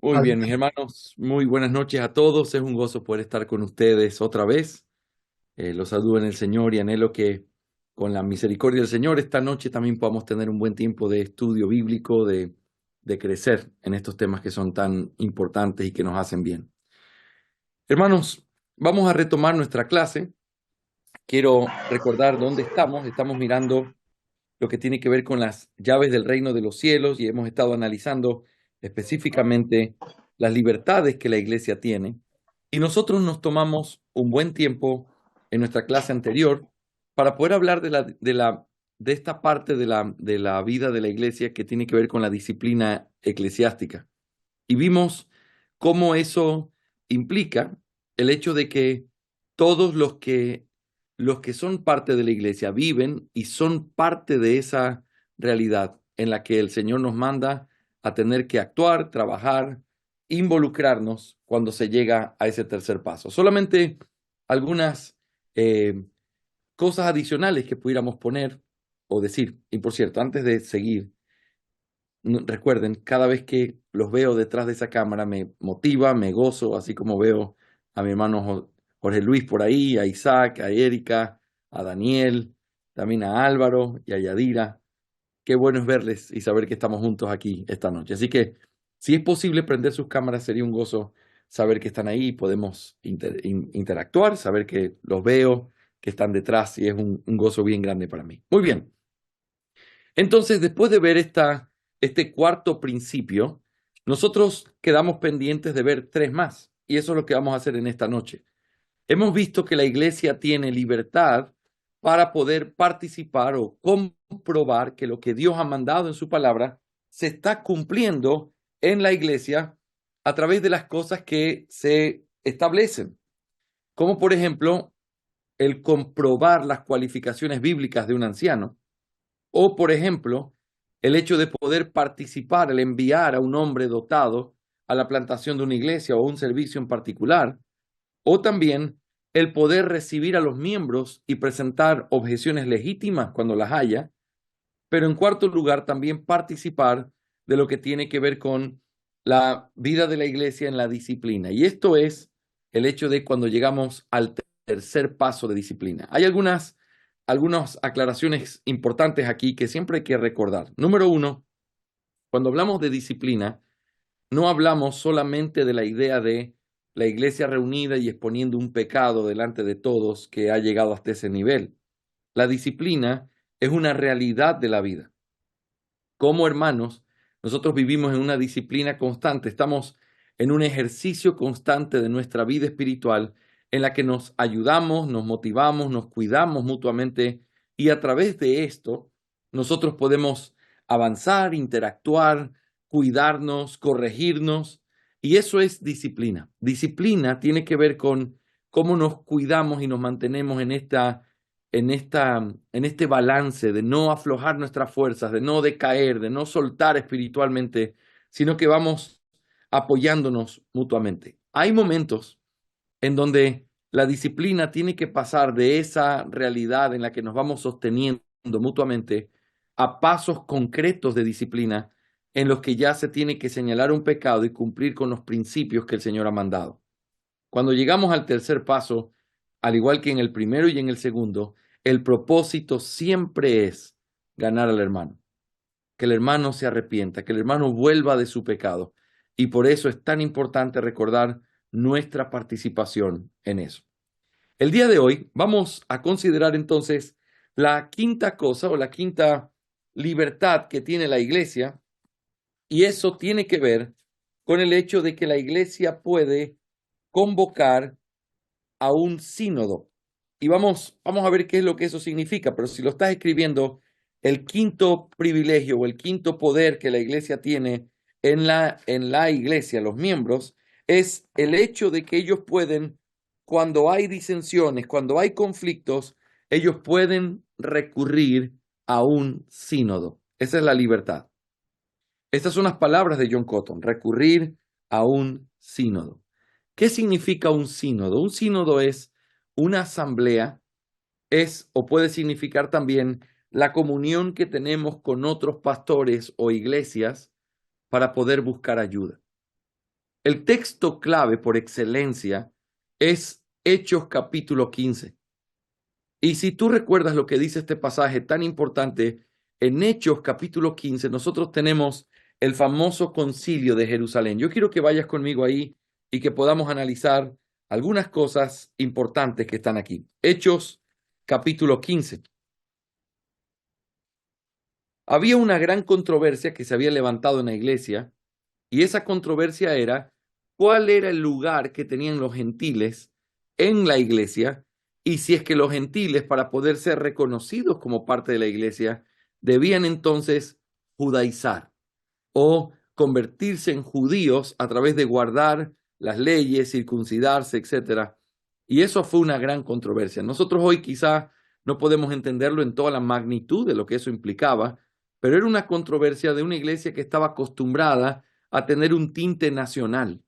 Muy bien, mis hermanos, muy buenas noches a todos. Es un gozo poder estar con ustedes otra vez. Los saludo en el Señor y anhelo que con la misericordia del Señor esta noche también podamos tener un buen tiempo de estudio bíblico, de crecer en estos temas que son tan importantes y que nos hacen bien. Hermanos, vamos a retomar nuestra clase. Quiero recordar dónde estamos. Estamos mirando lo que tiene que ver con las llaves del reino de los cielos y hemos estado analizando específicamente las libertades que la iglesia tiene. Y nosotros nos tomamos un buen tiempo en nuestra clase anterior para poder hablar de esta parte de la vida de la iglesia que tiene que ver con la disciplina eclesiástica. Y vimos cómo eso implica el hecho de que todos los que son parte de la iglesia viven y son parte de esa realidad en la que el Señor nos manda a tener que actuar, trabajar, involucrarnos cuando se llega a ese tercer paso. Solamente algunas eh, cosas adicionales que pudiéramos poner o decir. Y por cierto, antes de seguir, recuerden, cada vez que los veo detrás de esa cámara me motiva, me gozo, así como veo a mi hermano Jorge Luis por ahí, a Isaac, a Erika, a Daniel, también a Álvaro y a Yadira. Qué bueno es verles y saber que estamos juntos aquí esta noche. Así que, si es posible prender sus cámaras, sería un gozo saber que están ahí y podemos interactuar, saber que los veo, que están detrás y es un gozo bien grande para mí. Muy bien. Entonces, después de ver este cuarto principio, nosotros quedamos pendientes de ver tres más, y eso es lo que vamos a hacer en esta noche. Hemos visto que la iglesia tiene libertad para poder participar o comprobar que lo que Dios ha mandado en su palabra se está cumpliendo en la iglesia a través de las cosas que se establecen, como por ejemplo el comprobar las cualificaciones bíblicas de un anciano. O, por ejemplo, el hecho de poder participar, el enviar a un hombre dotado a la plantación de una iglesia o un servicio en particular. O también el poder recibir a los miembros y presentar objeciones legítimas cuando las haya. Pero en cuarto lugar, también participar de lo que tiene que ver con la vida de la iglesia en la disciplina. Y esto es el hecho de cuando llegamos al tercer paso de disciplina. Hay algunas aclaraciones importantes aquí que siempre hay que recordar. Número uno, cuando hablamos de disciplina, no hablamos solamente de la idea de la iglesia reunida y exponiendo un pecado delante de todos que ha llegado hasta ese nivel. La disciplina es una realidad de la vida. Como hermanos, nosotros vivimos en una disciplina constante, estamos en un ejercicio constante de nuestra vida espiritual en la que nos ayudamos, nos motivamos, nos cuidamos mutuamente y a través de esto nosotros podemos avanzar, interactuar, cuidarnos, corregirnos y eso es disciplina. Disciplina tiene que ver con cómo nos cuidamos y nos mantenemos en este balance de no aflojar nuestras fuerzas, de no decaer, de no soltar espiritualmente, sino que vamos apoyándonos mutuamente. Hay momentos en donde la disciplina tiene que pasar de esa realidad en la que nos vamos sosteniendo mutuamente a pasos concretos de disciplina en los que ya se tiene que señalar un pecado y cumplir con los principios que el Señor ha mandado. Cuando llegamos al tercer paso, al igual que en el primero y en el segundo, el propósito siempre es ganar al hermano, que el hermano se arrepienta, que el hermano vuelva de su pecado. Y por eso es tan importante recordar nuestra participación en eso. El día de hoy vamos a considerar entonces la quinta cosa o la quinta libertad que tiene la iglesia, y eso tiene que ver con el hecho de que la iglesia puede convocar a un sínodo. Y vamos a ver qué es lo que eso significa, pero si lo estás escribiendo, el quinto privilegio o el quinto poder que la iglesia tiene en la iglesia, los miembros, es el hecho de que ellos pueden, cuando hay disensiones, cuando hay conflictos, ellos pueden recurrir a un sínodo. Esa es la libertad. Estas son las palabras de John Cotton, recurrir a un sínodo. ¿Qué significa un sínodo? Un sínodo es una asamblea, es o puede significar también la comunión que tenemos con otros pastores o iglesias para poder buscar ayuda. El texto clave por excelencia es Hechos capítulo 15. Y si tú recuerdas lo que dice este pasaje tan importante, en Hechos capítulo 15 nosotros tenemos el famoso concilio de Jerusalén. Yo quiero que vayas conmigo ahí y que podamos analizar algunas cosas importantes que están aquí. Hechos capítulo 15. Había una gran controversia que se había levantado en la iglesia, y esa controversia era cuál era el lugar que tenían los gentiles en la iglesia, y si es que los gentiles, para poder ser reconocidos como parte de la iglesia, debían entonces judaizar o convertirse en judíos a través de guardar las leyes, circuncidarse, etcétera. Y eso fue una gran controversia. Nosotros hoy quizá no podemos entenderlo en toda la magnitud de lo que eso implicaba, pero era una controversia de una iglesia que estaba acostumbrada a tener un tinte nacional,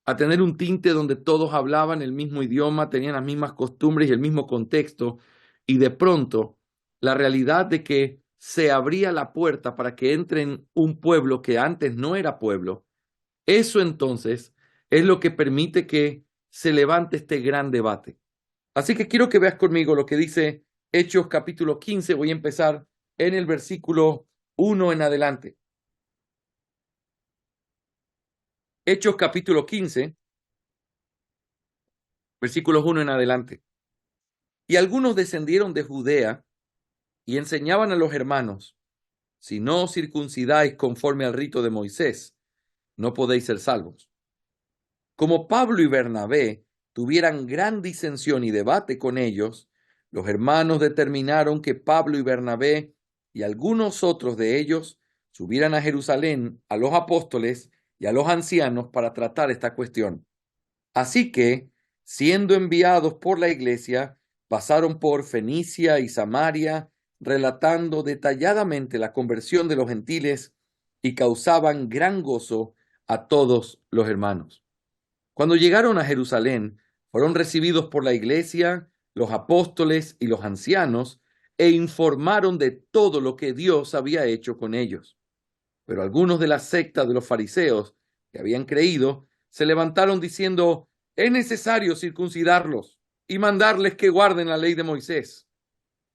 a tener un tinte donde todos hablaban el mismo idioma, tenían las mismas costumbres y el mismo contexto, y de pronto la realidad de que se abría la puerta para que entren un pueblo que antes no era pueblo, eso entonces es lo que permite que se levante este gran debate. Así que quiero que veas conmigo lo que dice Hechos capítulo 15. Voy a empezar en el versículo 1 en adelante. Hechos capítulo 15, versículos 1 en adelante. Y algunos descendieron de Judea y enseñaban a los hermanos: si no os circuncidáis conforme al rito de Moisés, no podéis ser salvos. Como Pablo y Bernabé tuvieran gran disensión y debate con ellos, los hermanos determinaron que Pablo y Bernabé y algunos otros de ellos subieran a Jerusalén a los apóstoles y a los ancianos para tratar esta cuestión. Así que, siendo enviados por la iglesia, pasaron por Fenicia y Samaria, relatando detalladamente la conversión de los gentiles, y causaban gran gozo a todos los hermanos. Cuando llegaron a Jerusalén, fueron recibidos por la iglesia, los apóstoles y los ancianos, e informaron de todo lo que Dios había hecho con ellos. Pero algunos de la secta de los fariseos que habían creído se levantaron diciendo: es necesario circuncidarlos y mandarles que guarden la ley de Moisés.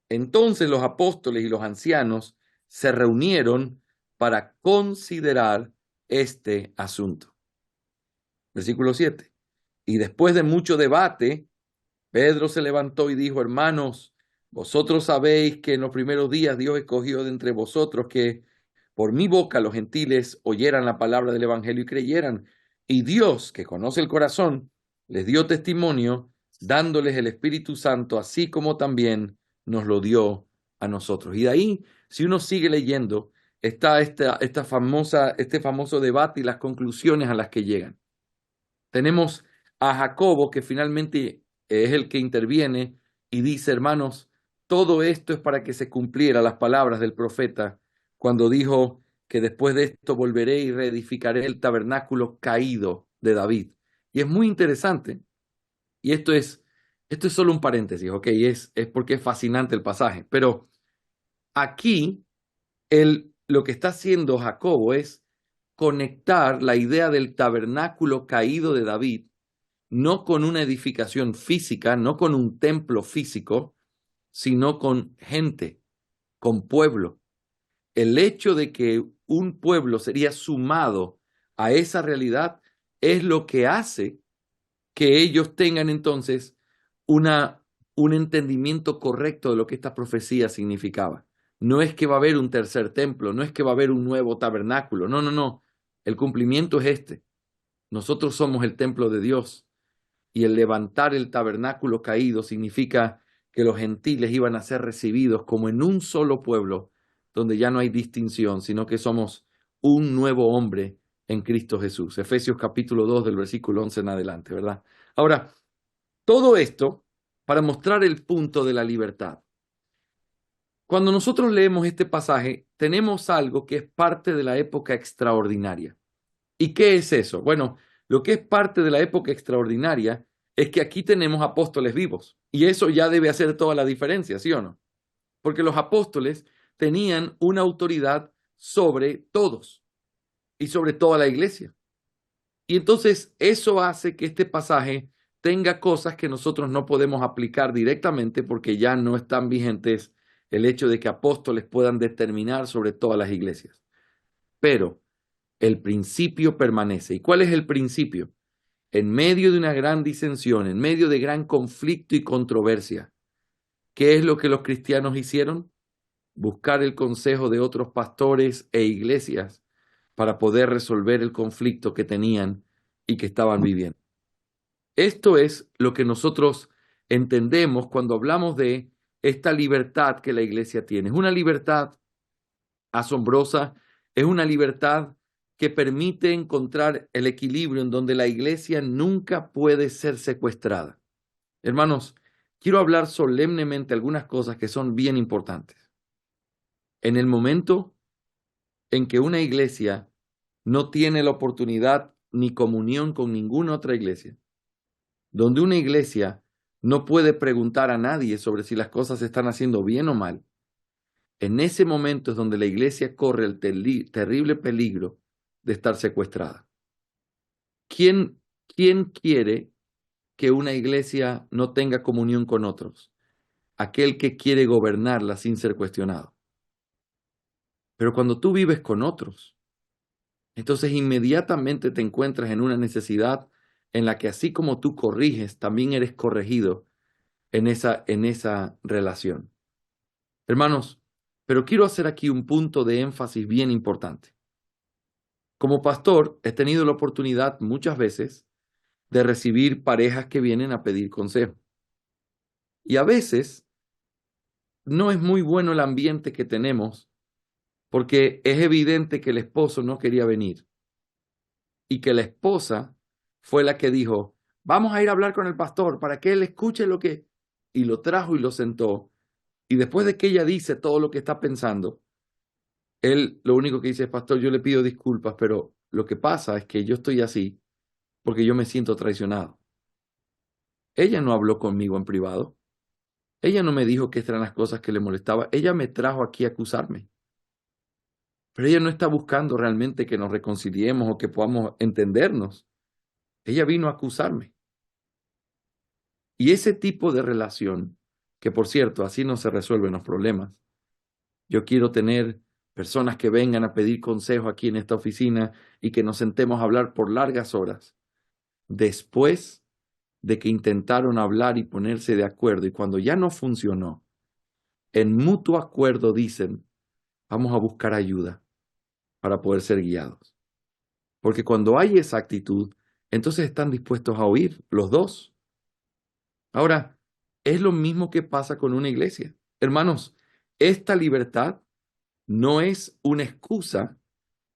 Entonces los apóstoles y los ancianos se reunieron para considerar este asunto. Versículo 7. Y después de mucho debate, Pedro se levantó y dijo: hermanos, vosotros sabéis que en los primeros días Dios escogió de entre vosotros que por mi boca los gentiles oyeran la palabra del evangelio y creyeran. Y Dios, que conoce el corazón, les dio testimonio, dándoles el Espíritu Santo, así como también nos lo dio a nosotros. Y de ahí, si uno sigue leyendo, está este famoso debate y las conclusiones a las que llegan. Tenemos a Jacobo, que finalmente es el que interviene y dice: hermanos, todo esto es para que se cumpliera las palabras del profeta cuando dijo que después de esto volveré y reedificaré el tabernáculo caído de David. Y es muy interesante, y esto es solo un paréntesis, ¿ok? Es porque es fascinante el pasaje, pero aquí lo que está haciendo Jacobo es conectar la idea del tabernáculo caído de David no con una edificación física, no con un templo físico, sino con gente, con pueblo. El hecho de que un pueblo sería sumado a esa realidad es lo que hace que ellos tengan entonces un entendimiento correcto de lo que esta profecía significaba. No es que va a haber un tercer templo, no es que va a haber un nuevo tabernáculo, no, no, no. El cumplimiento es este. Nosotros somos el templo de Dios. Y el levantar el tabernáculo caído significa que los gentiles iban a ser recibidos como en un solo pueblo, donde ya no hay distinción, sino que somos un nuevo hombre en Cristo Jesús. Efesios capítulo 2 del versículo 11 en adelante, ¿verdad? Ahora, todo esto para mostrar el punto de la libertad. Cuando nosotros leemos este pasaje, tenemos algo que es parte de la época extraordinaria. ¿Y qué es eso? Bueno, lo que es parte de la época extraordinaria es que aquí tenemos apóstoles vivos. Y eso ya debe hacer toda la diferencia, ¿sí o no? Porque los apóstoles tenían una autoridad sobre todos y sobre toda la iglesia. Y entonces eso hace que este pasaje tenga cosas que nosotros no podemos aplicar directamente porque ya no están vigentes el hecho de que apóstoles puedan determinar sobre todas las iglesias. Pero el principio permanece. ¿Y cuál es el principio? En medio de una gran disensión, en medio de gran conflicto y controversia, ¿qué es lo que los cristianos hicieron? Buscar el consejo de otros pastores e iglesias para poder resolver el conflicto que tenían y que estaban viviendo. Esto es lo que nosotros entendemos cuando hablamos de esta libertad que la iglesia tiene. Es una libertad asombrosa, es una libertad que permite encontrar el equilibrio en donde la iglesia nunca puede ser secuestrada. Hermanos, quiero hablar solemnemente algunas cosas que son bien importantes. En el momento en que una iglesia no tiene la oportunidad ni comunión con ninguna otra iglesia, donde una iglesia no puede preguntar a nadie sobre si las cosas se están haciendo bien o mal, en ese momento es donde la iglesia corre el terrible peligro de estar secuestrada. ¿Quién quiere que una iglesia no tenga comunión con otros? Aquel que quiere gobernarla sin ser cuestionado. Pero cuando tú vives con otros, entonces inmediatamente te encuentras en una necesidad en la que así como tú corriges, también eres corregido en esa relación. Hermanos, pero quiero hacer aquí un punto de énfasis bien importante. Como pastor, he tenido la oportunidad muchas veces de recibir parejas que vienen a pedir consejo. Y a veces no es muy bueno el ambiente que tenemos porque es evidente que el esposo no quería venir y que la esposa fue la que dijo, vamos a ir a hablar con el pastor para que él escuche lo que... Y lo trajo y lo sentó. Y después de que ella dice todo lo que está pensando, él lo único que dice es, pastor, yo le pido disculpas, pero lo que pasa es que yo estoy así porque yo me siento traicionado. Ella no habló conmigo en privado. Ella no me dijo que estas eran las cosas que le molestaban. Ella me trajo aquí a acusarme. Pero ella no está buscando realmente que nos reconciliemos o que podamos entendernos. Ella vino a acusarme. Y ese tipo de relación, que por cierto, así no se resuelven los problemas. Yo quiero tener personas que vengan a pedir consejo aquí en esta oficina y que nos sentemos a hablar por largas horas. Después de que intentaron hablar y ponerse de acuerdo y cuando ya no funcionó, en mutuo acuerdo dicen, vamos a buscar ayuda para poder ser guiados. Porque cuando hay esa actitud, entonces están dispuestos a oír los dos. Ahora, es lo mismo que pasa con una iglesia. Hermanos, esta libertad no es una excusa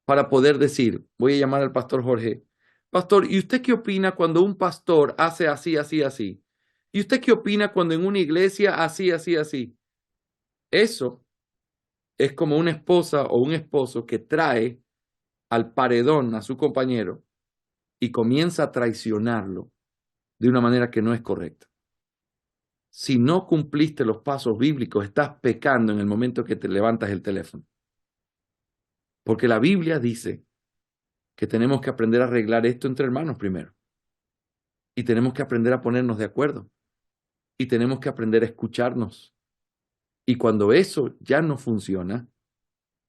para poder decir, voy a llamar al pastor Jorge, pastor, ¿y usted qué opina cuando un pastor hace así, así, así? ¿Y usted qué opina cuando en una iglesia así, así, así? Eso es como una esposa o un esposo que trae al paredón a su compañero y comienza a traicionarlo de una manera que no es correcta. Si no cumpliste los pasos bíblicos, estás pecando en el momento que te levantas el teléfono. Porque la Biblia dice que tenemos que aprender a arreglar esto entre hermanos primero. Y tenemos que aprender a ponernos de acuerdo. Y tenemos que aprender a escucharnos. Y cuando eso ya no funciona,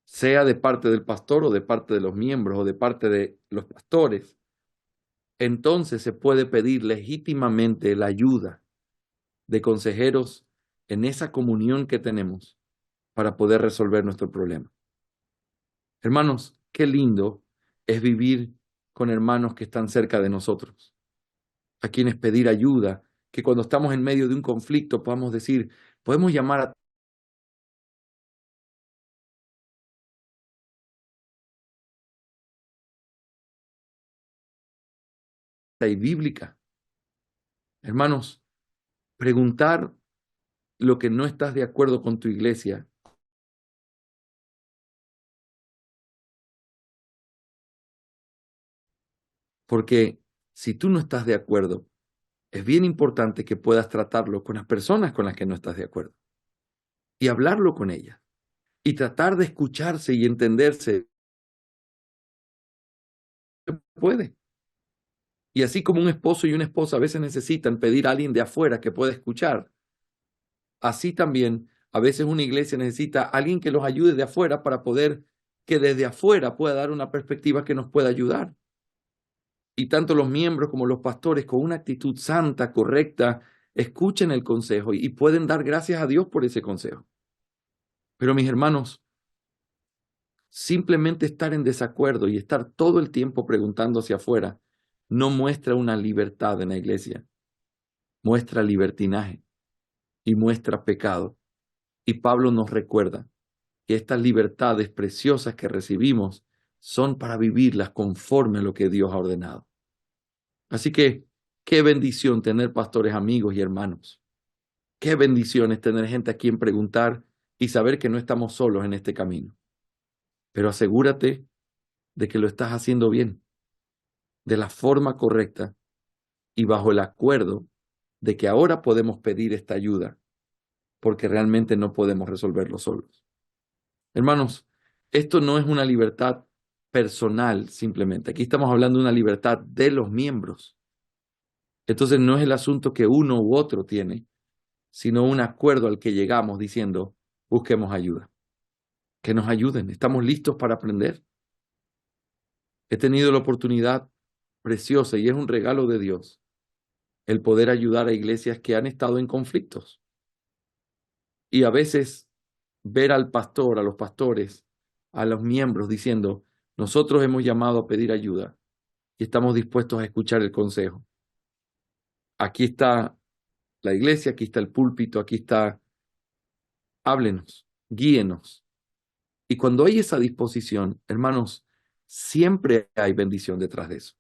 sea de parte del pastor o de parte de los miembros o de parte de los pastores, entonces se puede pedir legítimamente la ayuda de consejeros en esa comunión que tenemos para poder resolver nuestro problema. Hermanos, qué lindo es vivir con hermanos que están cerca de nosotros, a quienes pedir ayuda, que cuando estamos en medio de un conflicto podamos decir, podemos llamar a la bíblica. Hermanos, preguntar lo que no estás de acuerdo con tu iglesia. Porque si tú no estás de acuerdo, es bien importante que puedas tratarlo con las personas con las que no estás de acuerdo y hablarlo con ellas y tratar de escucharse y entenderse. Puede. Y así como un esposo y una esposa a veces necesitan pedir a alguien de afuera que pueda escuchar, así también a veces una iglesia necesita a alguien que los ayude de afuera para poder que desde afuera pueda dar una perspectiva que nos pueda ayudar. Y tanto los miembros como los pastores con una actitud santa, correcta, escuchen el consejo y pueden dar gracias a Dios por ese consejo. Pero mis hermanos, simplemente estar en desacuerdo y estar todo el tiempo preguntando hacia afuera no muestra una libertad en la iglesia, muestra libertinaje y muestra pecado. Y Pablo nos recuerda que estas libertades preciosas que recibimos son para vivirlas conforme a lo que Dios ha ordenado. Así que, qué bendición tener pastores amigos y hermanos. Qué bendición es tener gente a quien preguntar y saber que no estamos solos en este camino. Pero asegúrate de que lo estás haciendo bien, de la forma correcta y bajo el acuerdo de que ahora podemos pedir esta ayuda, porque realmente no podemos resolverlo solos. Hermanos, esto no es una libertad personal simplemente. Aquí estamos hablando de una libertad de los miembros. Entonces no es el asunto que uno u otro tiene, sino un acuerdo al que llegamos diciendo, busquemos ayuda, que nos ayuden, estamos listos para aprender. He tenido la oportunidad preciosa y es un regalo de Dios el poder ayudar a iglesias que han estado en conflictos. Y a veces ver al pastor, a los pastores, a los miembros diciendo, nosotros hemos llamado a pedir ayuda y estamos dispuestos a escuchar el consejo. Aquí está la iglesia, aquí está el púlpito, aquí está, háblenos, guíenos. Y cuando hay esa disposición, hermanos, siempre hay bendición detrás de eso.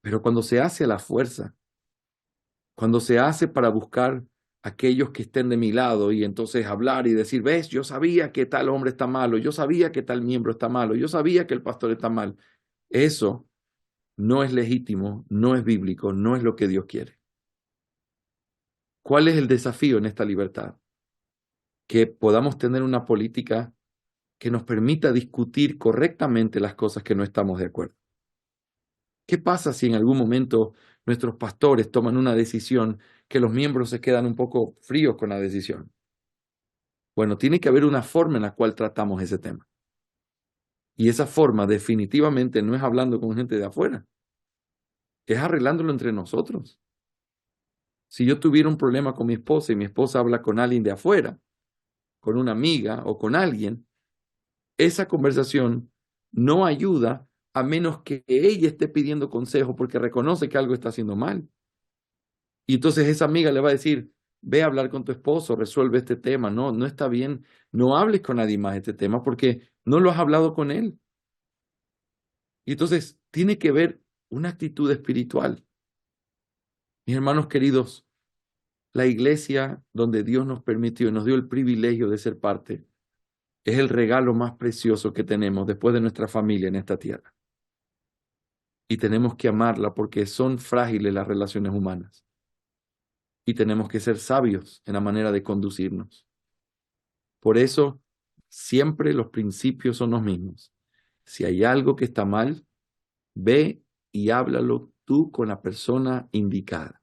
Pero cuando se hace a la fuerza, cuando se hace para buscar aquellos que estén de mi lado y entonces hablar y decir, ves, yo sabía que tal hombre está malo, yo sabía que tal miembro está malo, yo sabía que el pastor está mal. Eso no es legítimo, no es bíblico, no es lo que Dios quiere. ¿Cuál es el desafío en esta libertad? Que podamos tener una política que nos permita discutir correctamente las cosas que no estamos de acuerdo. ¿Qué pasa si en algún momento nuestros pastores toman una decisión que los miembros se quedan un poco fríos con la decisión? Bueno, tiene que haber una forma en la cual tratamos ese tema. Y esa forma definitivamente no es hablando con gente de afuera, es arreglándolo entre nosotros. Si yo tuviera un problema con mi esposa y mi esposa habla con alguien de afuera, con una amiga o con alguien, esa conversación no ayuda a menos que ella esté pidiendo consejo porque reconoce que algo está haciendo mal. Y entonces esa amiga le va a decir, ve a hablar con tu esposo, resuelve este tema. No, no está bien, no hables con nadie más de este tema porque no lo has hablado con él. Y entonces tiene que haber una actitud espiritual. Mis hermanos queridos, la iglesia donde Dios nos permitió y nos dio el privilegio de ser parte, es el regalo más precioso que tenemos después de nuestra familia en esta tierra. Y tenemos que amarla porque son frágiles las relaciones humanas. Y tenemos que ser sabios en la manera de conducirnos. Por eso, siempre los principios son los mismos. Si hay algo que está mal, ve y háblalo tú con la persona indicada.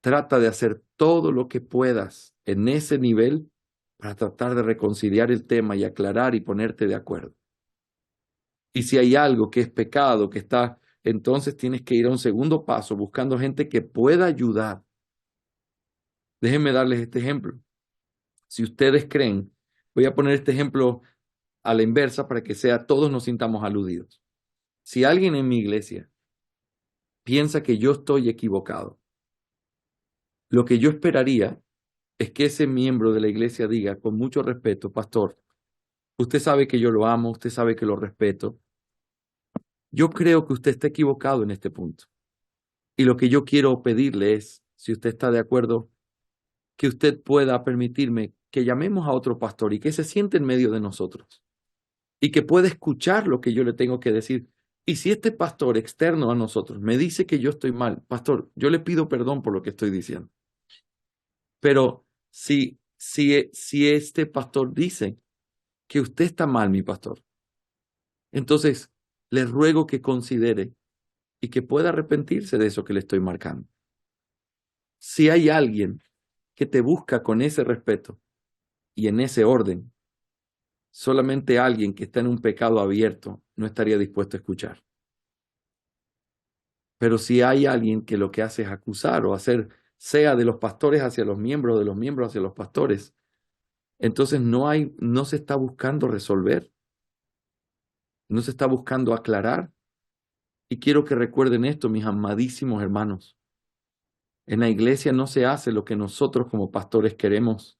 Trata de hacer todo lo que puedas en ese nivel para tratar de reconciliar el tema y aclarar y ponerte de acuerdo. Y si hay algo que es pecado, que está, entonces tienes que ir a un segundo paso buscando gente que pueda ayudar. Déjenme darles este ejemplo. Si ustedes creen, voy a poner este ejemplo a la inversa para que sea todos nos sintamos aludidos. Si alguien en mi iglesia piensa que yo estoy equivocado, lo que yo esperaría es que ese miembro de la iglesia diga con mucho respeto, pastor, usted sabe que yo lo amo, usted sabe que lo respeto. Yo creo que usted está equivocado en este punto. Y lo que yo quiero pedirle es, si usted está de acuerdo, que usted pueda permitirme que llamemos a otro pastor y que se siente en medio de nosotros y que pueda escuchar lo que yo le tengo que decir. Y si este pastor externo a nosotros me dice que yo estoy mal, pastor, yo le pido perdón por lo que estoy diciendo. Pero si este pastor dice que usted está mal, mi pastor, entonces le ruego que considere y que pueda arrepentirse de eso que le estoy marcando. Si hay alguien que te busca con ese respeto y en ese orden, solamente alguien que está en un pecado abierto no estaría dispuesto a escuchar. Pero si hay alguien que lo que hace es acusar o hacer, sea de los pastores hacia los miembros, de los miembros hacia los pastores, entonces no se está buscando resolver, no se está buscando aclarar. Y quiero que recuerden esto, mis amadísimos hermanos. En la iglesia no se hace lo que nosotros como pastores queremos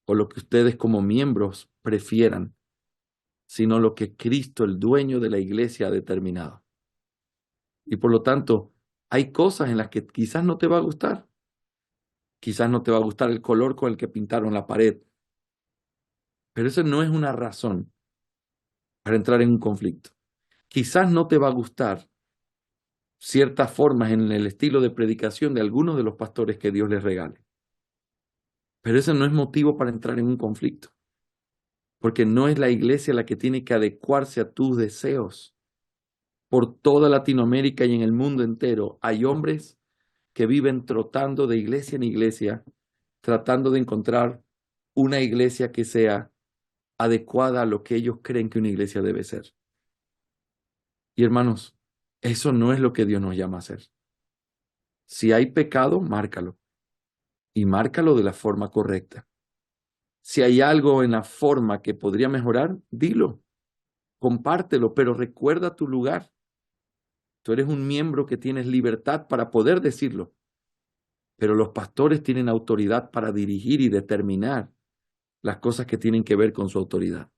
o lo que ustedes como miembros prefieran, sino lo que Cristo, el dueño de la iglesia, ha determinado. Y por lo tanto, hay cosas en las que quizás no te va a gustar. Quizás no te va a gustar el color con el que pintaron la pared. Pero eso no es una razón para entrar en un conflicto. Quizás no te va a gustar ciertas formas en el estilo de predicación de algunos de los pastores que Dios les regale. Pero eso no es motivo para entrar en un conflicto. Porque no es la iglesia la que tiene que adecuarse a tus deseos. Por toda Latinoamérica y en el mundo entero hay hombres que viven trotando de iglesia en iglesia, tratando de encontrar una iglesia que sea adecuada a lo que ellos creen que una iglesia debe ser. Y hermanos, eso no es lo que Dios nos llama a hacer. Si hay pecado, márcalo. Y márcalo de la forma correcta. Si hay algo en la forma que podría mejorar, dilo. Compártelo, pero recuerda tu lugar. Tú eres un miembro que tienes libertad para poder decirlo. Pero los pastores tienen autoridad para dirigir y determinar las cosas que tienen que ver con su autoridad.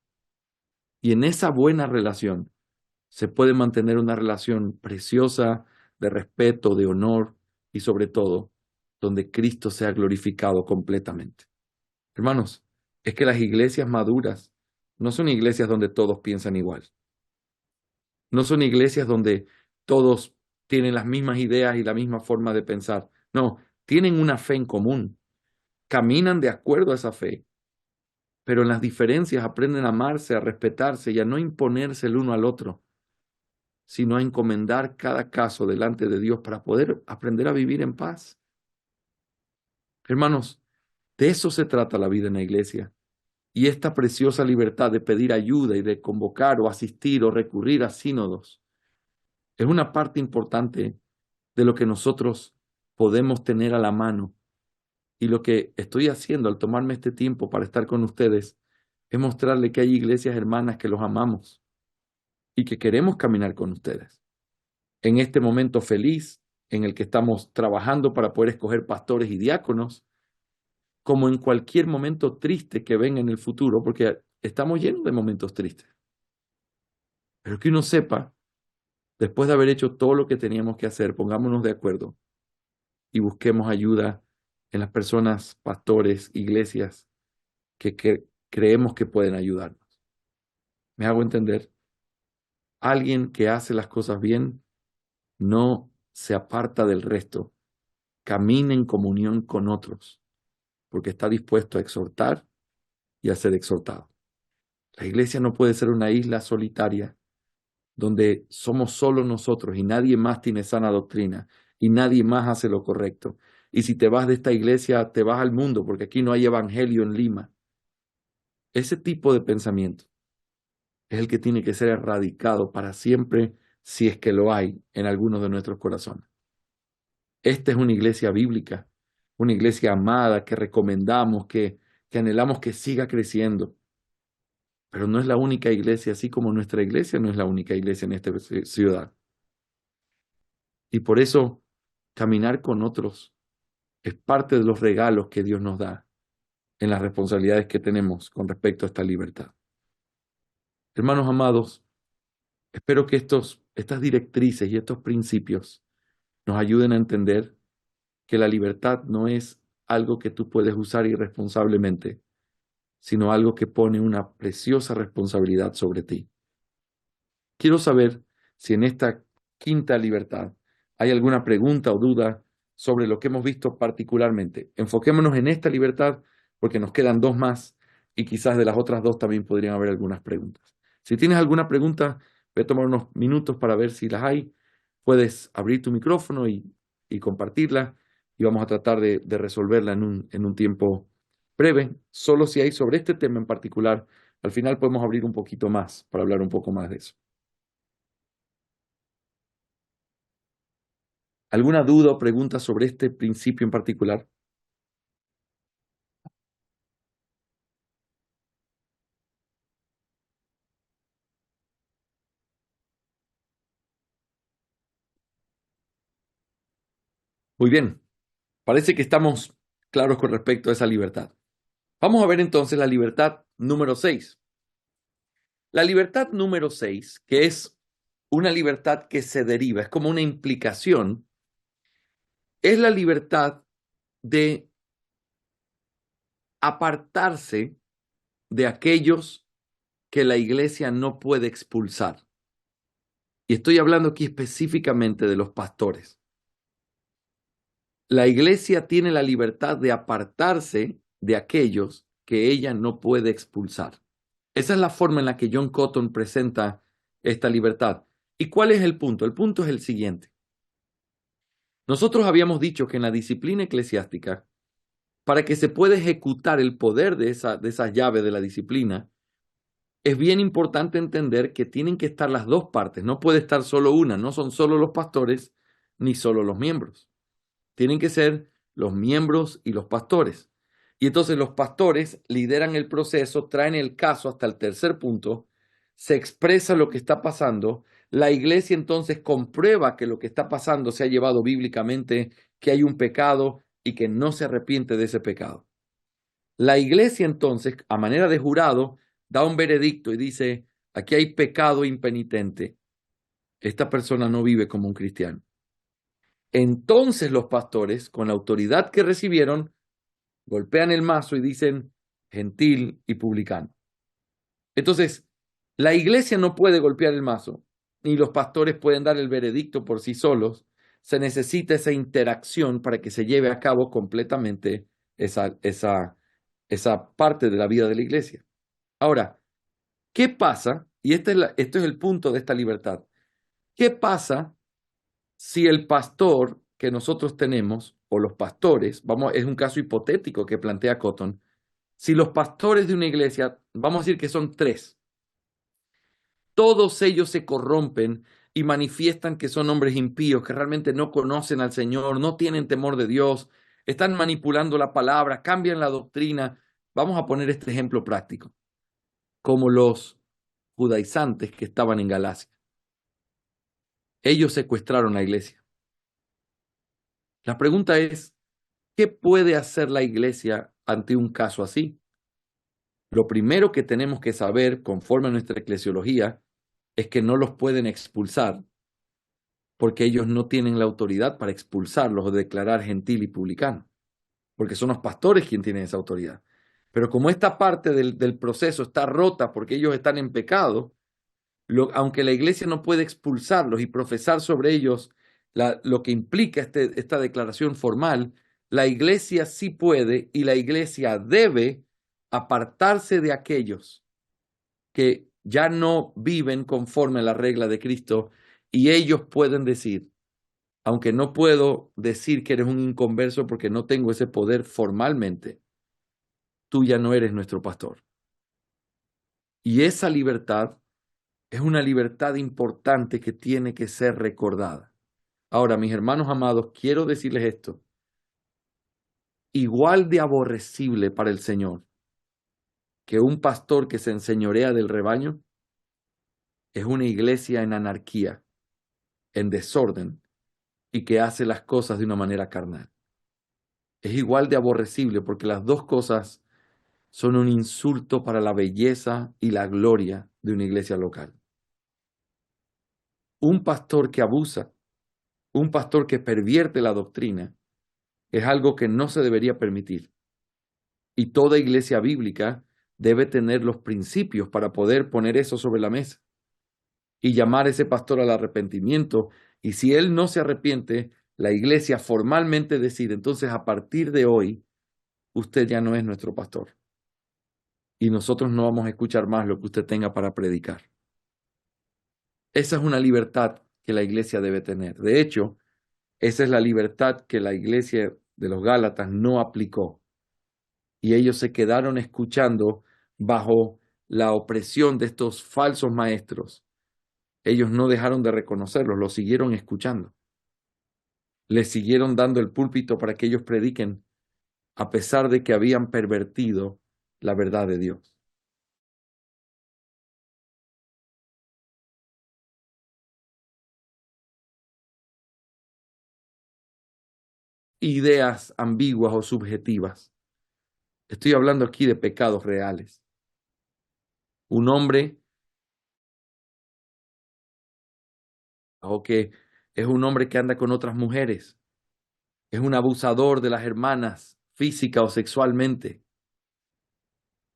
Y en esa buena relación se puede mantener una relación preciosa de respeto, de honor y sobre todo donde Cristo sea glorificado completamente. Hermanos, es que las iglesias maduras no son iglesias donde todos piensan igual. No son iglesias donde todos tienen las mismas ideas y la misma forma de pensar. No, tienen una fe en común. Caminan de acuerdo a esa fe, pero en las diferencias aprenden a amarse, a respetarse y a no imponerse el uno al otro, sino a encomendar cada caso delante de Dios para poder aprender a vivir en paz. Hermanos, de eso se trata la vida en la iglesia. Y esta preciosa libertad de pedir ayuda y de convocar o asistir o recurrir a sínodos es una parte importante de lo que nosotros podemos tener a la mano. Y lo que estoy haciendo al tomarme este tiempo para estar con ustedes es mostrarle que hay iglesias hermanas que los amamos y que queremos caminar con ustedes. En este momento feliz en el que estamos trabajando para poder escoger pastores y diáconos, como en cualquier momento triste que venga en el futuro, porque estamos llenos de momentos tristes. Pero que uno sepa, después de haber hecho todo lo que teníamos que hacer, pongámonos de acuerdo y busquemos ayuda en las personas, pastores, iglesias que creemos que pueden ayudarnos. ¿Me hago entender? Alguien que hace las cosas bien no se aparta del resto, camina en comunión con otros, porque está dispuesto a exhortar y a ser exhortado. La iglesia no puede ser una isla solitaria donde somos solo nosotros y nadie más tiene sana doctrina y nadie más hace lo correcto. Y si te vas de esta iglesia, te vas al mundo, porque aquí no hay evangelio en Lima. Ese tipo de pensamiento es el que tiene que ser erradicado para siempre, si es que lo hay en algunos de nuestros corazones. Esta es una iglesia bíblica, una iglesia amada que recomendamos, que anhelamos que siga creciendo. Pero no es la única iglesia, así como nuestra iglesia no es la única iglesia en esta ciudad. Y por eso caminar con otros es parte de los regalos que Dios nos da en las responsabilidades que tenemos con respecto a esta libertad. Hermanos amados, espero que estas directrices y estos principios nos ayuden a entender que la libertad no es algo que tú puedes usar irresponsablemente, sino algo que pone una preciosa responsabilidad sobre ti. Quiero saber si en esta quinta libertad hay alguna pregunta o duda sobre lo que hemos visto particularmente. Enfoquémonos en esta libertad porque nos quedan dos más y quizás de las otras dos también podrían haber algunas preguntas. Si tienes alguna pregunta, voy a tomar unos minutos para ver si las hay. puedes abrir tu micrófono y compartirla y vamos a tratar de resolverla en un tiempo breve. Solo si hay sobre este tema en particular, al final podemos abrir un poquito más para hablar un poco más de eso. ¿Alguna duda o pregunta sobre este principio en particular? Muy bien, parece que estamos claros con respecto a esa libertad. Vamos a ver entonces la libertad número 6. La libertad número 6, que es una libertad que se deriva, es como una implicación, es la libertad de apartarse de aquellos que la iglesia no puede expulsar. Y estoy hablando aquí específicamente de los pastores. La iglesia tiene la libertad de apartarse de aquellos que ella no puede expulsar. Esa es la forma en la que John Cotton presenta esta libertad. ¿Y cuál es el punto? El punto es el siguiente. Nosotros habíamos dicho que en la disciplina eclesiástica, para que se pueda ejecutar el poder de esa llave de la disciplina, es bien importante entender que tienen que estar las dos partes, no puede estar solo una, no son solo los pastores ni solo los miembros. Tienen que ser los miembros y los pastores. Y entonces los pastores lideran el proceso, traen el caso hasta el tercer punto, se expresa lo que está pasando, la iglesia entonces comprueba que lo que está pasando se ha llevado bíblicamente, que hay un pecado y que no se arrepiente de ese pecado. La iglesia entonces, a manera de jurado, da un veredicto y dice, aquí hay pecado impenitente. Esta persona no vive como un cristiano. Entonces los pastores, con la autoridad que recibieron, golpean el mazo y dicen gentil y publicano. Entonces, la iglesia no puede golpear el mazo, ni los pastores pueden dar el veredicto por sí solos. Se necesita esa interacción para que se lleve a cabo completamente esa parte de la vida de la iglesia. Ahora, ¿qué pasa? Y esto es el punto de esta libertad. ¿Qué pasa si el pastor que nosotros tenemos, o los pastores, es un caso hipotético que plantea Cotton, si los pastores de una iglesia, vamos a decir que son tres, todos ellos se corrompen y manifiestan que son hombres impíos, que realmente no conocen al Señor, no tienen temor de Dios, están manipulando la palabra, cambian la doctrina. Vamos a poner este ejemplo práctico, como los judaizantes que estaban en Galacia. Ellos secuestraron la iglesia. La pregunta es, ¿qué puede hacer la iglesia ante un caso así? Lo primero que tenemos que saber, conforme a nuestra eclesiología, es que no los pueden expulsar porque ellos no tienen la autoridad para expulsarlos o declarar gentil y publicano, porque son los pastores quienes tienen esa autoridad. Pero como esta parte del proceso está rota porque ellos están en pecado, aunque la iglesia no puede expulsarlos y profesar sobre ellos lo que implica esta declaración formal, la iglesia sí puede y la iglesia debe apartarse de aquellos que ya no viven conforme a la regla de Cristo y ellos pueden decir, aunque no puedo decir que eres un inconverso porque no tengo ese poder formalmente, tú ya no eres nuestro pastor. Y esa libertad es una libertad importante que tiene que ser recordada. Ahora, mis hermanos amados, quiero decirles esto. Igual de aborrecible para el Señor que un pastor que se enseñorea del rebaño es una iglesia en anarquía, en desorden y que hace las cosas de una manera carnal. Es igual de aborrecible porque las dos cosas son un insulto para la belleza y la gloria de una iglesia local. Un pastor que abusa, un pastor que pervierte la doctrina, es algo que no se debería permitir. Y toda iglesia bíblica debe tener los principios para poder poner eso sobre la mesa y llamar a ese pastor al arrepentimiento. Y si él no se arrepiente, la iglesia formalmente decide, entonces a partir de hoy, usted ya no es nuestro pastor. Y nosotros no vamos a escuchar más lo que usted tenga para predicar. Esa es una libertad que la iglesia debe tener. De hecho, esa es la libertad que la iglesia de los Gálatas no aplicó. Y ellos se quedaron escuchando bajo la opresión de estos falsos maestros. Ellos no dejaron de reconocerlos, los siguieron escuchando. Les siguieron dando el púlpito para que ellos prediquen, a pesar de que habían pervertido la verdad de Dios. Ideas ambiguas o subjetivas. Estoy hablando aquí de pecados reales. Un hombre, o que es un hombre que anda con otras mujeres, es un abusador de las hermanas, física o sexualmente.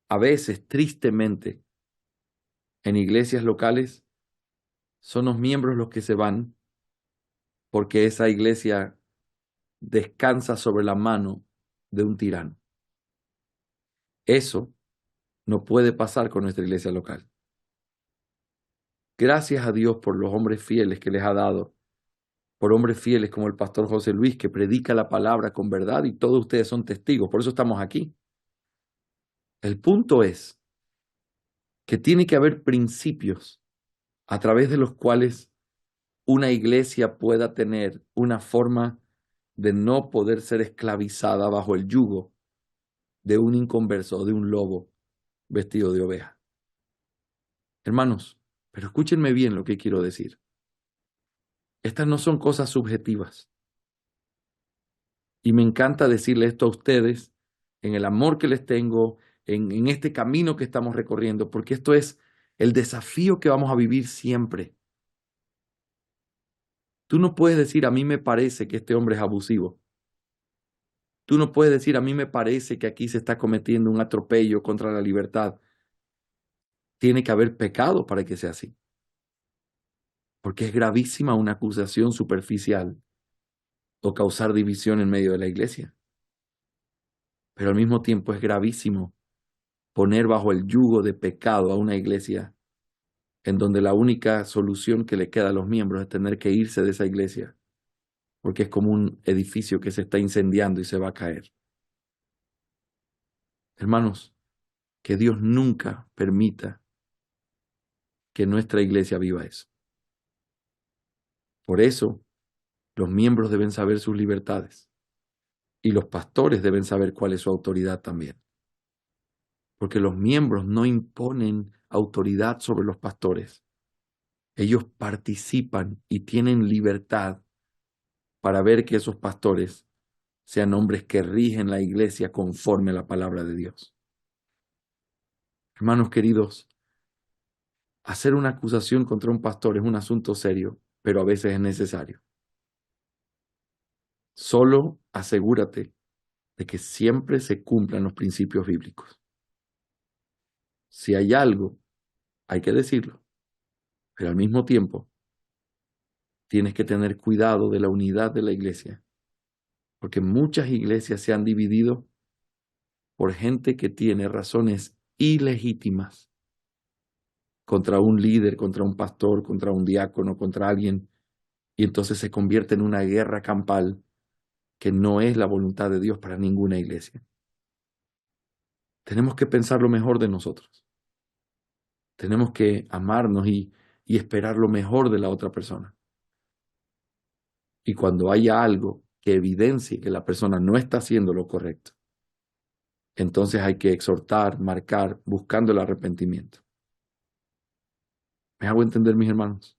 A veces, tristemente, en iglesias locales, son los miembros los que se van porque esa iglesia descansa sobre la mano de un tirano. Eso no puede pasar con nuestra iglesia local. Gracias a Dios por los hombres fieles que les ha dado, por hombres fieles como el pastor José Luis, que predica la palabra con verdad, y todos ustedes son testigos, por eso estamos aquí. El punto es que tiene que haber principios a través de los cuales una iglesia pueda tener una forma de no poder ser esclavizada bajo el yugo de un inconverso o de un lobo vestido de oveja. Hermanos, pero escúchenme bien lo que quiero decir. Estas no son cosas subjetivas. Y me encanta decirle esto a ustedes en el amor que les tengo, en este camino que estamos recorriendo, porque esto es el desafío que vamos a vivir siempre. Tú no puedes decir, a mí me parece que este hombre es abusivo. Tú no puedes decir, a mí me parece que aquí se está cometiendo un atropello contra la libertad. Tiene que haber pecado para que sea así. Porque es gravísima una acusación superficial o causar división en medio de la iglesia. Pero al mismo tiempo es gravísimo poner bajo el yugo de pecado a una iglesia en donde la única solución que le queda a los miembros es tener que irse de esa iglesia, porque es como un edificio que se está incendiando y se va a caer. Hermanos, que Dios nunca permita que nuestra iglesia viva eso. Por eso, los miembros deben saber sus libertades y los pastores deben saber cuál es su autoridad también. Porque los miembros no imponen autoridad sobre los pastores. Ellos participan y tienen libertad para ver que esos pastores sean hombres que rigen la iglesia conforme a la palabra de Dios. Hermanos queridos, hacer una acusación contra un pastor es un asunto serio, pero a veces es necesario. Solo asegúrate de que siempre se cumplan los principios bíblicos. Si hay algo, hay que decirlo, pero al mismo tiempo tienes que tener cuidado de la unidad de la iglesia, porque muchas iglesias se han dividido por gente que tiene razones ilegítimas contra un líder, contra un pastor, contra un diácono, contra alguien, y entonces se convierte en una guerra campal que no es la voluntad de Dios para ninguna iglesia. Tenemos que pensar lo mejor de nosotros. Tenemos que amarnos y esperar lo mejor de la otra persona. Y cuando haya algo que evidencie que la persona no está haciendo lo correcto, entonces hay que exhortar, marcar, buscando el arrepentimiento. ¿Me hago entender, mis hermanos?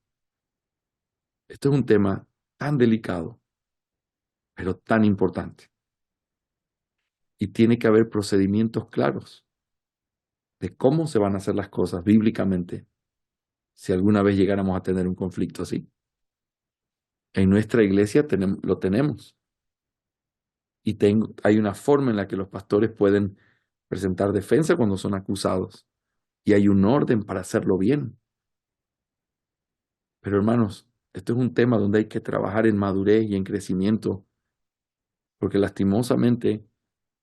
Esto es un tema tan delicado, pero tan importante. Y tiene que haber procedimientos claros de cómo se van a hacer las cosas bíblicamente si alguna vez llegáramos a tener un conflicto así. En nuestra iglesia lo tenemos. Y hay una forma en la que los pastores pueden presentar defensa cuando son acusados. Y hay un orden para hacerlo bien. Pero hermanos, esto es un tema donde hay que trabajar en madurez y en crecimiento, porque lastimosamente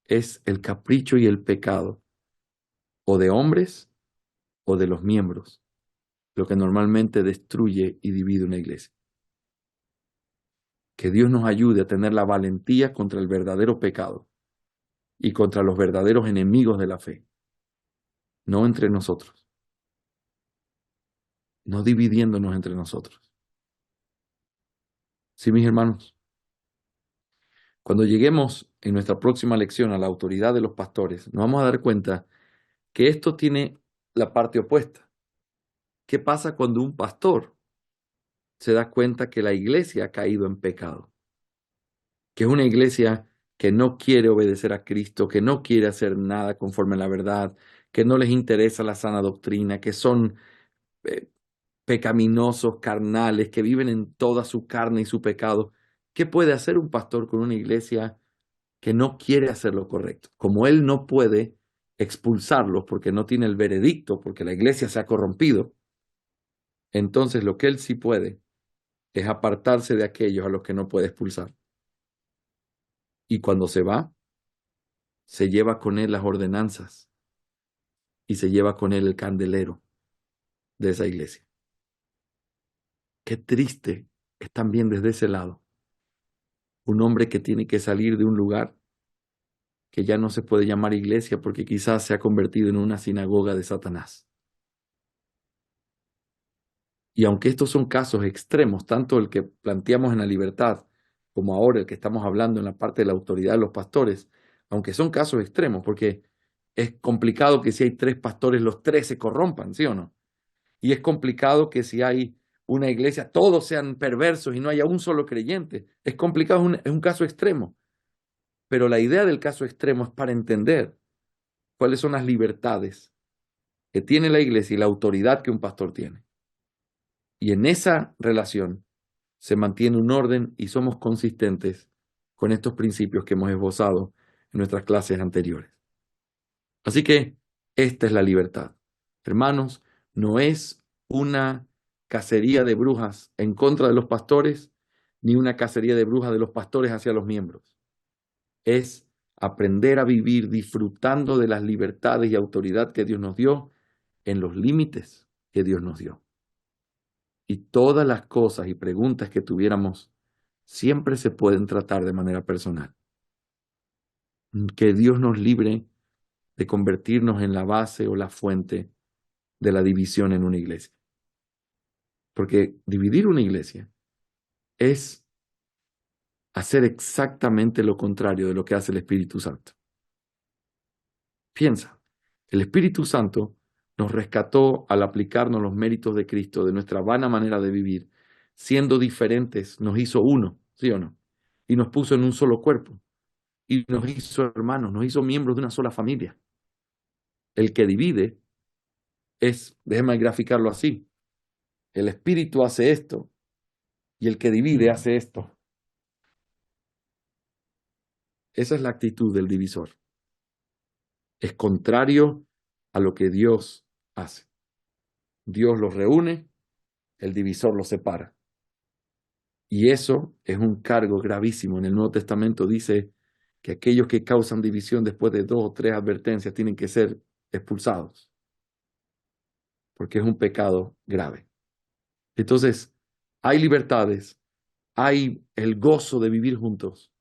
es el capricho y el pecado, o de hombres o de los miembros, lo que normalmente destruye y divide una iglesia. Que Dios nos ayude a tener la valentía contra el verdadero pecado y contra los verdaderos enemigos de la fe, no entre nosotros, no dividiéndonos entre nosotros. Sí, mis hermanos, cuando lleguemos en nuestra próxima lección a la autoridad de los pastores, nos vamos a dar cuenta que esto tiene la parte opuesta. ¿Qué pasa cuando un pastor se da cuenta que la iglesia ha caído en pecado? Que es una iglesia que no quiere obedecer a Cristo, que no quiere hacer nada conforme a la verdad, que no les interesa la sana doctrina, que son eh, pecaminosos, carnales, que viven en toda su carne y su pecado. ¿Qué puede hacer un pastor con una iglesia que no quiere hacer lo correcto? Como él no puede expulsarlos porque no tiene el veredicto, porque la iglesia se ha corrompido, entonces lo que él sí puede es apartarse de aquellos a los que no puede expulsar. Y cuando se va, se lleva con él las ordenanzas y se lleva con él el candelero de esa iglesia. Qué triste es también desde ese lado. Un hombre que tiene que salir de un lugar que ya no se puede llamar iglesia porque quizás se ha convertido en una sinagoga de Satanás. Y aunque estos son casos extremos, tanto el que planteamos en la libertad como ahora el que estamos hablando en la parte de la autoridad de los pastores, aunque son casos extremos, porque es complicado que si hay 3 pastores, los 3 se corrompan, ¿sí o no? Y es complicado que si hay una iglesia, todos sean perversos y no haya un solo creyente. Es complicado, es un caso extremo. Pero la idea del caso extremo es para entender cuáles son las libertades que tiene la iglesia y la autoridad que un pastor tiene. Y en esa relación se mantiene un orden y somos consistentes con estos principios que hemos esbozado en nuestras clases anteriores. Así que esta es la libertad. Hermanos, no es una cacería de brujas en contra de los pastores, ni una cacería de brujas de los pastores hacia los miembros. Es aprender a vivir disfrutando de las libertades y autoridad que Dios nos dio en los límites que Dios nos dio. Y todas las cosas y preguntas que tuviéramos siempre se pueden tratar de manera personal. Que Dios nos libre de convertirnos en la base o la fuente de la división en una iglesia. Porque dividir una iglesia es hacer exactamente lo contrario de lo que hace el Espíritu Santo. Piensa, el Espíritu Santo nos rescató al aplicarnos los méritos de Cristo, de nuestra vana manera de vivir, siendo diferentes, nos hizo uno, ¿sí o no? Y nos puso en un solo cuerpo. Y nos hizo hermanos, nos hizo miembros de una sola familia. El que divide es, déjeme graficarlo así, el Espíritu hace esto y el que divide hace esto. Esa es la actitud del divisor. Es contrario a lo que Dios hace. Dios los reúne, el divisor los separa. Y eso es un cargo gravísimo. En el Nuevo Testamento dice que aquellos que causan división después de 2 o 3 advertencias tienen que ser expulsados, porque es un pecado grave. Entonces, hay libertades, hay el gozo de vivir juntos,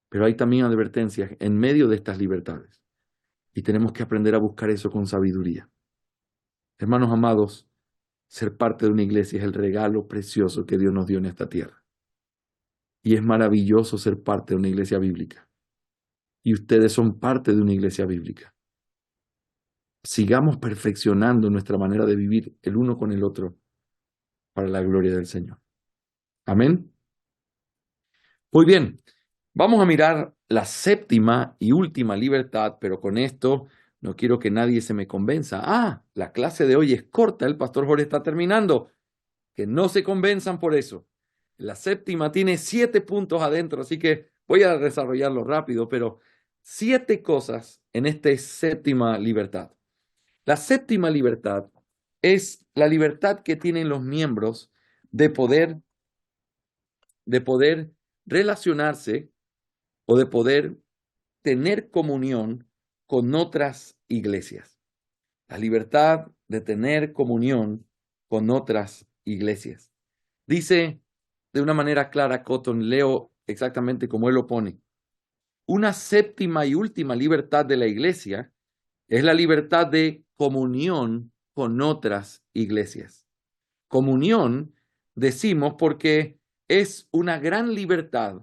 pero hay también advertencias en medio de estas libertades. Y tenemos que aprender a buscar eso con sabiduría. Hermanos amados, ser parte de una iglesia es el regalo precioso que Dios nos dio en esta tierra. Y es maravilloso ser parte de una iglesia bíblica. Y ustedes son parte de una iglesia bíblica. Sigamos perfeccionando nuestra manera de vivir el uno con el otro para la gloria del Señor. Amén. Muy bien, vamos a mirar la séptima y última libertad, pero con esto no quiero que nadie se me convenza. Ah, la clase de hoy es corta, el pastor Jorge está terminando. Que no se convenzan por eso. La séptima tiene 7 puntos adentro, así que voy a desarrollarlo rápido, pero 7 cosas en esta séptima libertad. La séptima libertad es la libertad que tienen los miembros de poder relacionarse o de poder tener comunión con otras iglesias. La libertad de tener comunión con otras iglesias. Dice de una manera clara, Cotton, leo exactamente como él lo pone. Una séptima y última libertad de la iglesia es la libertad de comunión con otras iglesias. Comunión, decimos, porque es una gran libertad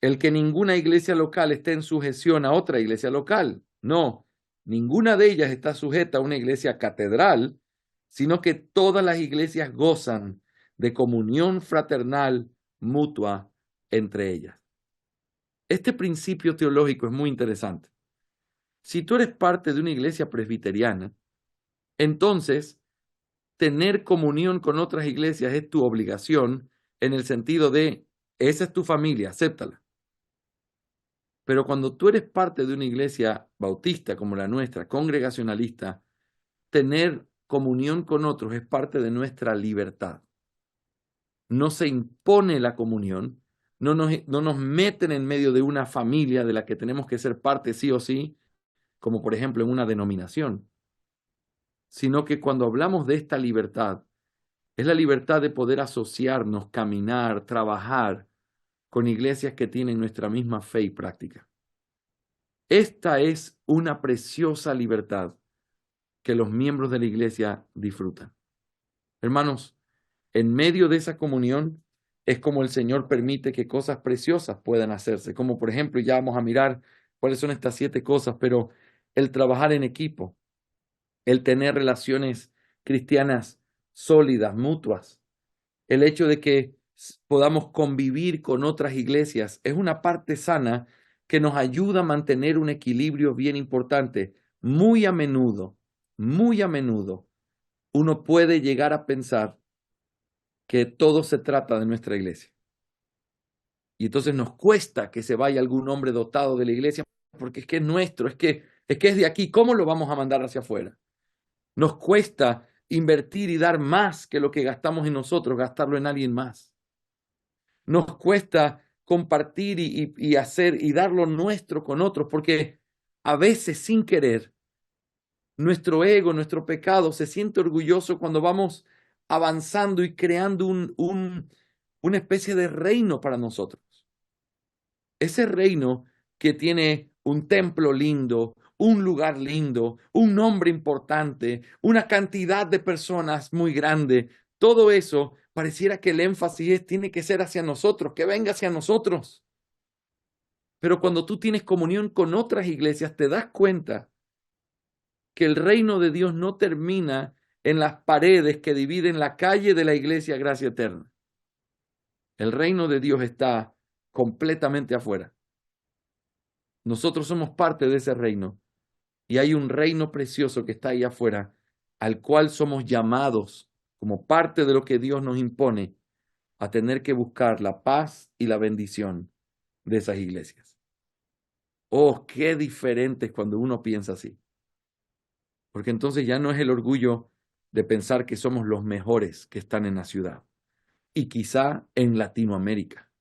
el que ninguna iglesia local esté en sujeción a otra iglesia local. No, ninguna de ellas está sujeta a una iglesia catedral, sino que todas las iglesias gozan de comunión fraternal mutua entre ellas. Este principio teológico es muy interesante. Si tú eres parte de una iglesia presbiteriana, entonces tener comunión con otras iglesias es tu obligación en el sentido de, esa es tu familia, acéptala. Pero cuando tú eres parte de una iglesia bautista como la nuestra, congregacionalista, tener comunión con otros es parte de nuestra libertad. No se impone la comunión, no nos meten en medio de una familia de la que tenemos que ser parte sí o sí, como por ejemplo en una denominación, sino que cuando hablamos de esta libertad, es la libertad de poder asociarnos, caminar, trabajar con iglesias que tienen nuestra misma fe y práctica. Esta es una preciosa libertad que los miembros de la iglesia disfrutan. Hermanos, en medio de esa comunión es como el Señor permite que cosas preciosas puedan hacerse, como por ejemplo, ya vamos a mirar cuáles son estas 7 cosas, pero el trabajar en equipo, el tener relaciones cristianas sólidas, mutuas, el hecho de que podamos convivir con otras iglesias, es una parte sana que nos ayuda a mantener un equilibrio bien importante. Muy a menudo, uno puede llegar a pensar que todo se trata de nuestra iglesia. Y entonces nos cuesta que se vaya algún hombre dotado de la iglesia, porque es que es nuestro, es de aquí, ¿cómo lo vamos a mandar hacia afuera? Nos cuesta invertir y dar más que lo que gastamos en nosotros, gastarlo en alguien más. Nos cuesta compartir y hacer y dar lo nuestro con otros, porque a veces sin querer, nuestro ego, nuestro pecado se siente orgulloso cuando vamos avanzando y creando una especie de reino para nosotros. Ese reino que tiene un templo lindo, un lugar lindo, un nombre importante, una cantidad de personas muy grande, todo eso pareciera que el énfasis tiene que ser hacia nosotros, que venga hacia nosotros. Pero cuando tú tienes comunión con otras iglesias, te das cuenta que el reino de Dios no termina en las paredes que dividen la calle de la iglesia Gracia Eterna. El reino de Dios está completamente afuera. Nosotros somos parte de ese reino y hay un reino precioso que está ahí afuera, al cual somos llamados como parte de lo que Dios nos impone a tener que buscar la paz y la bendición de esas iglesias. Oh, qué diferente es cuando uno piensa así. Porque entonces ya no es el orgullo de pensar que somos los mejores que están en la ciudad y quizá en Latinoamérica.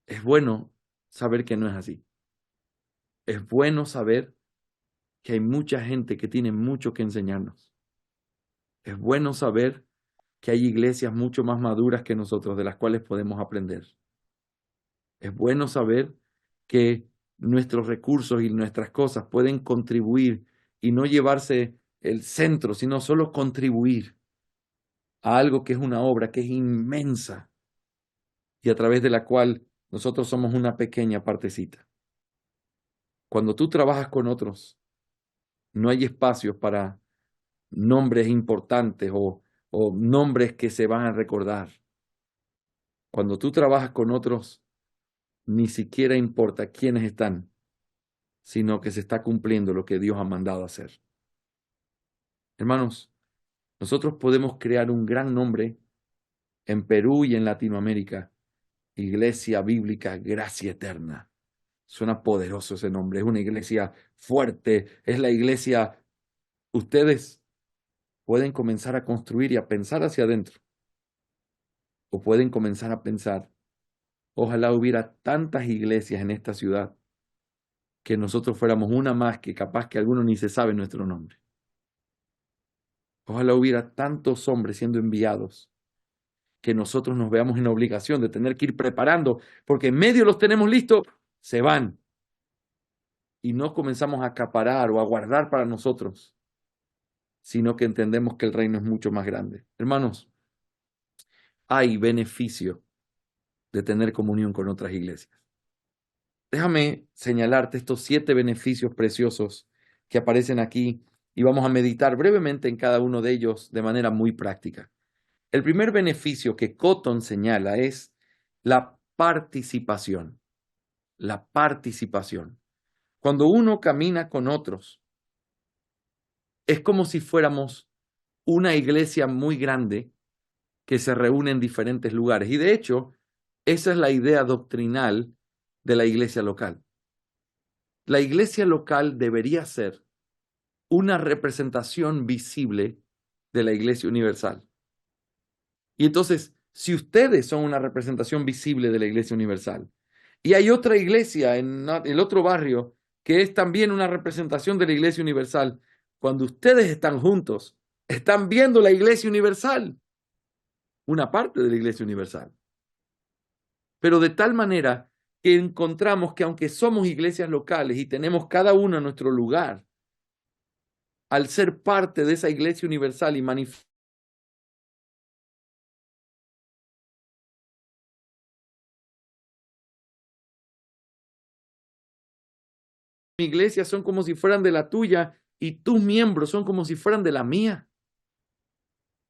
Es bueno saber que no es así. Es bueno saber que hay mucha gente que tiene mucho que enseñarnos. Es bueno saber que hay iglesias mucho más maduras que nosotros, de las cuales podemos aprender. Es bueno saber que nuestros recursos y nuestras cosas pueden contribuir y no llevarse el centro, sino solo contribuir a algo que es una obra que es inmensa y a través de la cual nosotros somos una pequeña partecita. Cuando tú trabajas con otros, no hay espacio para nombres importantes o nombres que se van a recordar. Cuando tú trabajas con otros, ni siquiera importa quiénes están, sino que se está cumpliendo lo que Dios ha mandado hacer. Hermanos, nosotros podemos crear un gran nombre en Perú y en Latinoamérica. Iglesia Bíblica Gracia Eterna. Suena poderoso ese nombre. Es una iglesia fuerte. Es la iglesia. Ustedes pueden comenzar a construir y a pensar hacia adentro. O pueden comenzar a pensar, ojalá hubiera tantas iglesias en esta ciudad que nosotros fuéramos una más que capaz que alguno ni se sabe nuestro nombre. Ojalá hubiera tantos hombres siendo enviados que nosotros nos veamos en la obligación de tener que ir preparando, porque en medio los tenemos listos, se van. Y no comenzamos a acaparar o a guardar para nosotros, sino que entendemos que el reino es mucho más grande. Hermanos, hay beneficio de tener comunión con otras iglesias. Déjame señalarte estos 7 beneficios preciosos que aparecen aquí y vamos a meditar brevemente en cada uno de ellos de manera muy práctica. El primer beneficio que Cotton señala es la participación. La participación. Cuando uno camina con otros, es como si fuéramos una iglesia muy grande que se reúne en diferentes lugares. Y de hecho, esa es la idea doctrinal de la iglesia local. La iglesia local debería ser una representación visible de la iglesia universal. Y entonces, si ustedes son una representación visible de la iglesia universal, y hay otra iglesia en el otro barrio que es también una representación de la iglesia universal, cuando ustedes están juntos, están viendo la iglesia universal, una parte de la iglesia universal. Pero de tal manera que encontramos que aunque somos iglesias locales y tenemos cada uno nuestro lugar, al ser parte de esa iglesia universal y manifestar mi iglesia son como si fueran de la tuya y tus miembros son como si fueran de la mía.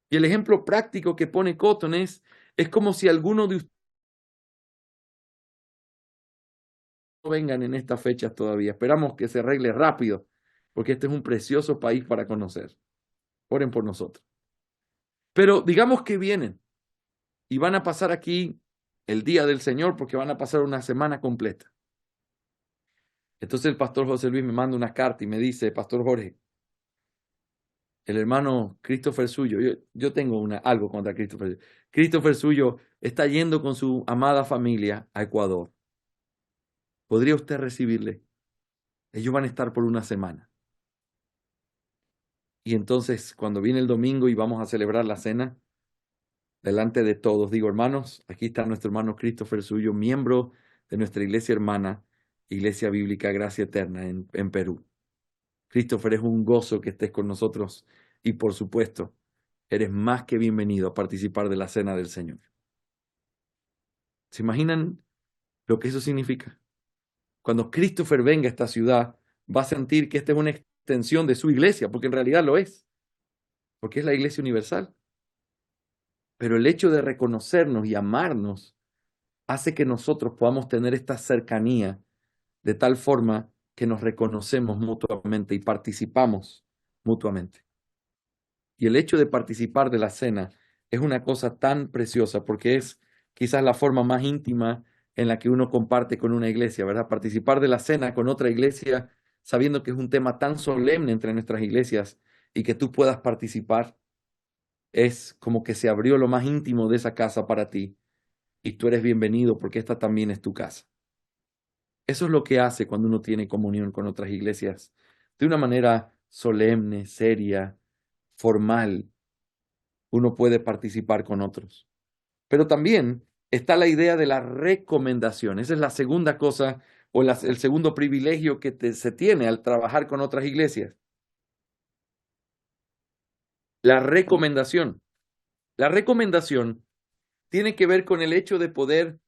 Y el ejemplo práctico que pone Cotton es como si alguno de ustedes no vengan en estas fechas todavía. Esperamos que se arregle rápido, porque este es un precioso país para conocer. Oren por nosotros. Pero digamos que vienen y van a pasar aquí el día del Señor porque van a pasar una semana completa. Entonces el pastor José Luis me manda una carta y me dice, Pastor Jorge, el hermano Christopher Suyo, yo tengo algo contra Christopher. Christopher Suyo está yendo con su amada familia a Ecuador. ¿Podría usted recibirle? Ellos van a estar por una semana. Y entonces, cuando viene el domingo y vamos a celebrar la cena, delante de todos, digo, hermanos, aquí está nuestro hermano Christopher Suyo, miembro de nuestra iglesia hermana, Iglesia Bíblica Gracia Eterna en Perú. Christopher, es un gozo que estés con nosotros y por supuesto, eres más que bienvenido a participar de la cena del Señor. ¿Se imaginan lo que eso significa? Cuando Christopher venga a esta ciudad, va a sentir que esta es una extensión de su iglesia, porque en realidad lo es, porque es la iglesia universal. Pero el hecho de reconocernos y amarnos hace que nosotros podamos tener esta cercanía de tal forma que nos reconocemos mutuamente y participamos mutuamente. Y el hecho de participar de la cena es una cosa tan preciosa porque es quizás la forma más íntima en la que uno comparte con una iglesia, ¿verdad? Participar de la cena con otra iglesia sabiendo que es un tema tan solemne entre nuestras iglesias y que tú puedas participar es como que se abrió lo más íntimo de esa casa para ti y tú eres bienvenido porque esta también es tu casa. Eso es lo que hace cuando uno tiene comunión con otras iglesias de una manera solemne, seria, formal. Uno puede participar con otros. Pero también está la idea de la recomendación. Esa es la segunda cosa o el segundo privilegio que se tiene al trabajar con otras iglesias. La recomendación. La recomendación tiene que ver con el hecho de poder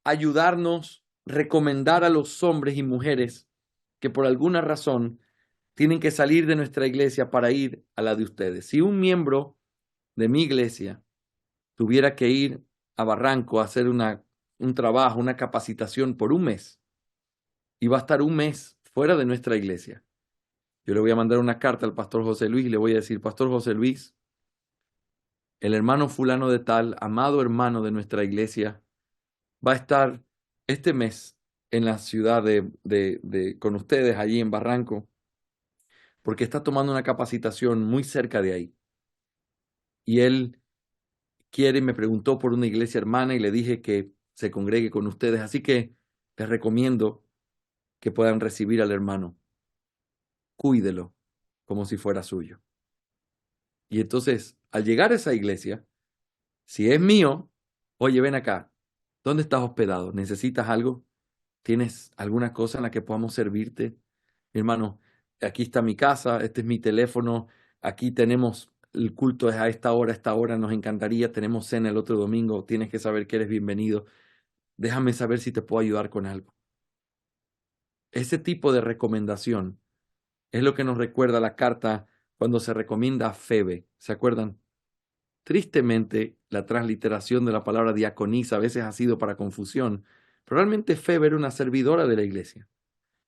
ayudarnos, recomendar a los hombres y mujeres que por alguna razón tienen que salir de nuestra iglesia para ir a la de ustedes. Si un miembro de mi iglesia tuviera que ir a Barranco a hacer un trabajo, una capacitación por un mes, y va a estar un mes fuera de nuestra iglesia, yo le voy a mandar una carta al pastor José Luis y le voy a decir, Pastor José Luis, el hermano fulano de tal, amado hermano de nuestra iglesia, va a estar este mes en la ciudad con ustedes allí en Barranco, porque está tomando una capacitación muy cerca de ahí. Y él quiere y me preguntó por una iglesia hermana y le dije que se congregue con ustedes. Así que les recomiendo que puedan recibir al hermano. Cuídelo como si fuera suyo. Y entonces, al llegar a esa iglesia, Si es mío, oye, ven acá. ¿Dónde estás hospedado? ¿Necesitas algo? ¿Tienes alguna cosa en la que podamos servirte? Mi hermano, aquí está mi casa, este es mi teléfono, aquí tenemos el culto es a esta hora nos encantaría, tenemos cena el otro domingo, tienes que saber que eres bienvenido. Déjame saber si te puedo ayudar con algo. Ese tipo de recomendación es lo que nos recuerda la carta cuando se recomienda a Febe. ¿Se acuerdan? Tristemente, la transliteración de la palabra diaconisa a veces ha sido para confusión, pero realmente Febe era una servidora de la iglesia,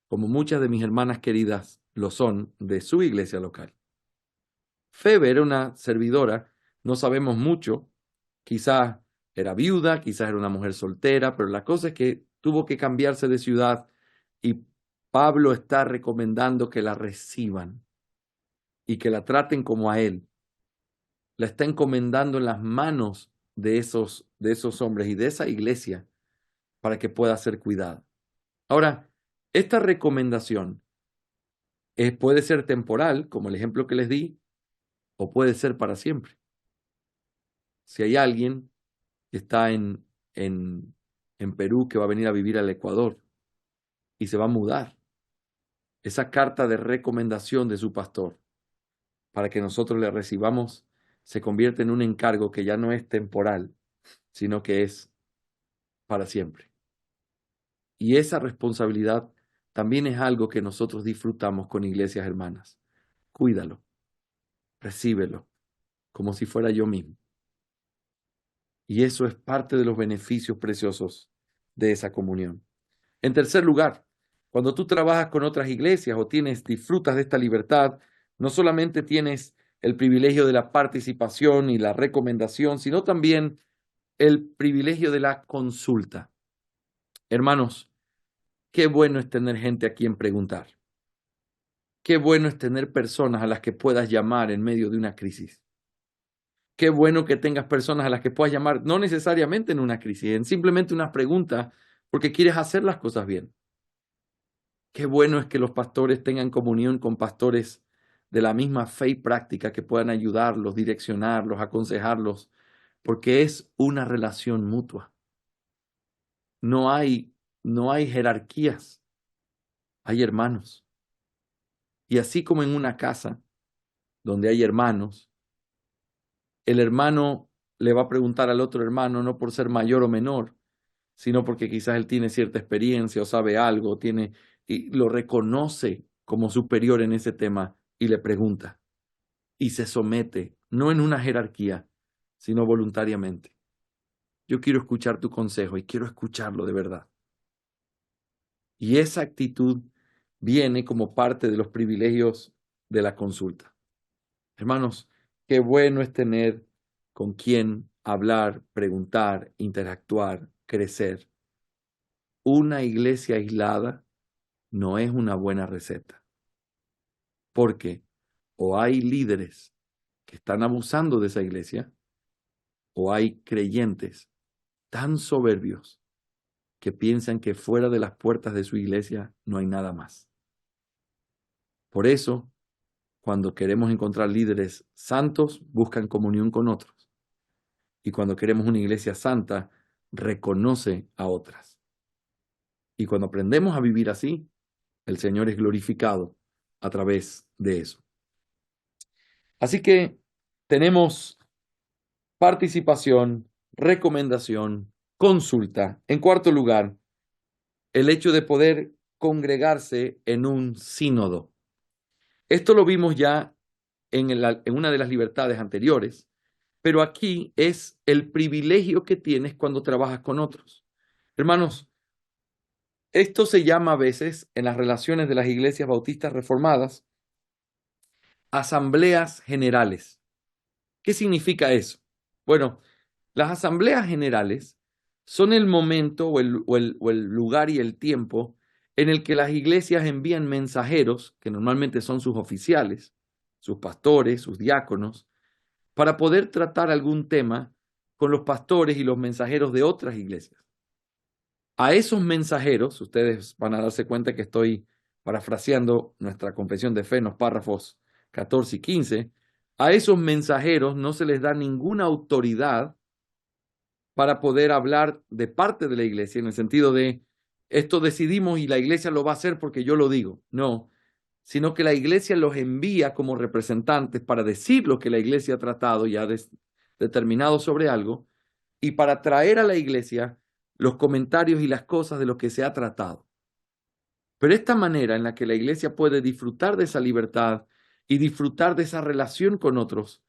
como muchas de mis hermanas queridas lo son de su iglesia local. Febe era una servidora, no sabemos mucho, quizás era viuda, quizás era una mujer soltera, pero la cosa es que tuvo que cambiarse de ciudad y Pablo está recomendando que la reciban y que la traten como a él. La está encomendando en las manos de esos hombres y de esa iglesia para que pueda ser cuidada. Ahora, esta recomendación puede ser temporal, como el ejemplo que les di, o puede ser para siempre. Si hay alguien que está en Perú que va a venir a vivir al Ecuador y se va a mudar, esa carta de recomendación de su pastor para que nosotros le recibamos se convierte en un encargo que ya no es temporal, sino que es para siempre. Y esa responsabilidad también es algo que nosotros disfrutamos con iglesias hermanas. Cuídalo, recíbelo, como si fuera yo mismo. Y eso es parte de los beneficios preciosos de esa comunión. En tercer lugar, cuando tú trabajas con otras iglesias o disfrutas de esta libertad, no solamente tienes el privilegio de la participación y la recomendación, sino también el privilegio de la consulta. Hermanos, qué bueno es tener gente a quien preguntar. Qué bueno es tener personas a las que puedas llamar en medio de una crisis. Qué bueno que tengas personas a las que puedas llamar, no necesariamente en una crisis, en simplemente una pregunta, porque quieres hacer las cosas bien. Qué bueno es que los pastores tengan comunión con pastores de la misma fe y práctica que puedan ayudarlos, direccionarlos, aconsejarlos, porque es una relación mutua. No hay jerarquías, hay hermanos. Y así como en una casa donde hay hermanos, el hermano le va a preguntar al otro hermano no por ser mayor o menor, sino porque quizás él tiene cierta experiencia o sabe algo, y lo reconoce como superior en ese tema y le pregunta y se somete, no en una jerarquía, sino voluntariamente. Yo quiero escuchar tu consejo y quiero escucharlo de verdad. Y esa actitud viene como parte de los privilegios de la consulta. Hermanos, qué bueno es tener con quién hablar, preguntar, interactuar, crecer. Una iglesia aislada no es una buena receta, porque o hay líderes que están abusando de esa iglesia, o hay creyentes tan soberbios que piensan que fuera de las puertas de su iglesia no hay nada más. Por eso, cuando queremos encontrar líderes santos, buscan comunión con otros. Y cuando queremos una iglesia santa, reconoce a otras. Y cuando aprendemos a vivir así, el Señor es glorificado a través de eso. Así que tenemos participación, recomendación, consulta. En cuarto lugar, el hecho de poder congregarse en un sínodo. Esto lo vimos ya en una de las libertades anteriores, pero aquí es el privilegio que tienes cuando trabajas con otros. Hermanos, esto se llama a veces en las relaciones de las iglesias bautistas reformadas asambleas generales. ¿Qué significa eso? Bueno, las asambleas generales son el momento o el lugar y el tiempo en el que las iglesias envían mensajeros, que normalmente son sus oficiales, sus pastores, sus diáconos, para poder tratar algún tema con los pastores y los mensajeros de otras iglesias. A esos mensajeros, ustedes van a darse cuenta que estoy parafraseando nuestra confesión de fe en los párrafos 14 y 15, a esos mensajeros no se les da ninguna autoridad para poder hablar de parte de la iglesia, en el sentido de esto decidimos y la iglesia lo va a hacer porque yo lo digo. No, sino que la iglesia los envía como representantes para decir lo que la iglesia ha tratado y ha determinado sobre algo, y para traer a la iglesia los comentarios y las cosas de lo que se ha tratado. Pero esta manera en la que la iglesia puede disfrutar de esa libertad y disfrutar de esa relación con otros,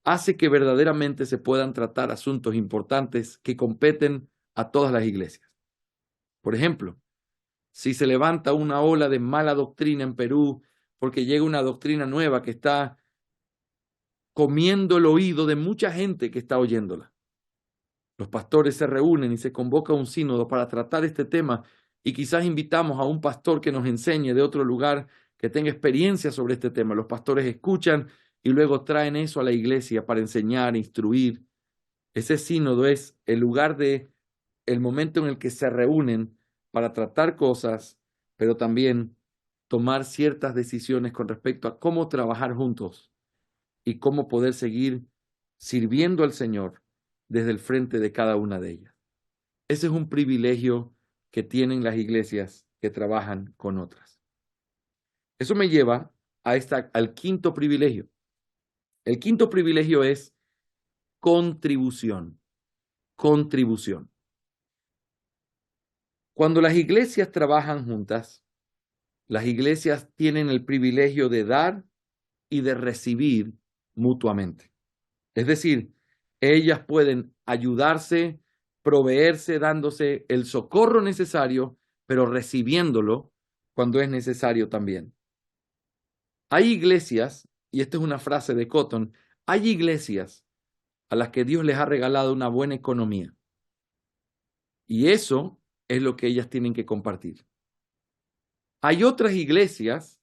hace que verdaderamente se puedan tratar asuntos importantes que competen a todas las iglesias. Por ejemplo, si se levanta una ola de mala doctrina en Perú porque llega una doctrina nueva que está comiendo el oído de mucha gente que está oyéndola. Los pastores se reúnen y se convoca un sínodo para tratar este tema y quizás invitamos a un pastor que nos enseñe de otro lugar que tenga experiencia sobre este tema. Los pastores escuchan y luego traen eso a la iglesia para enseñar, instruir. Ese sínodo es el lugar el momento en el que se reúnen para tratar cosas, pero también tomar ciertas decisiones con respecto a cómo trabajar juntos y cómo poder seguir sirviendo al Señor desde el frente de cada una de ellas. Ese es un privilegio que tienen las iglesias que trabajan con otras. Eso me lleva al quinto privilegio. El quinto privilegio es contribución. Contribución. Cuando las iglesias trabajan juntas, las iglesias tienen el privilegio de dar y de recibir mutuamente. Es decir, ellas pueden ayudarse, proveerse, dándose el socorro necesario, pero recibiéndolo cuando es necesario también. Hay iglesias, y esta es una frase de Cotton, hay iglesias a las que Dios les ha regalado una buena economía. Y eso es lo que ellas tienen que compartir. Hay otras iglesias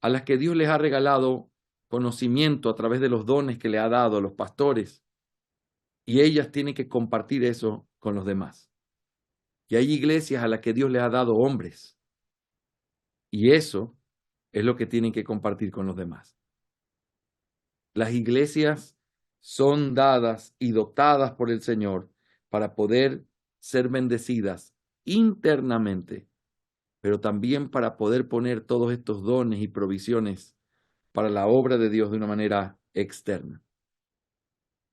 a las que Dios les ha regalado conocimiento a través de los dones que le ha dado a los pastores, y ellas tienen que compartir eso con los demás. Y hay iglesias a las que Dios les ha dado hombres, y eso es lo que tienen que compartir con los demás. Las iglesias son dadas y dotadas por el Señor para poder ser bendecidas internamente, pero también para poder poner todos estos dones y provisiones para la obra de Dios de una manera externa.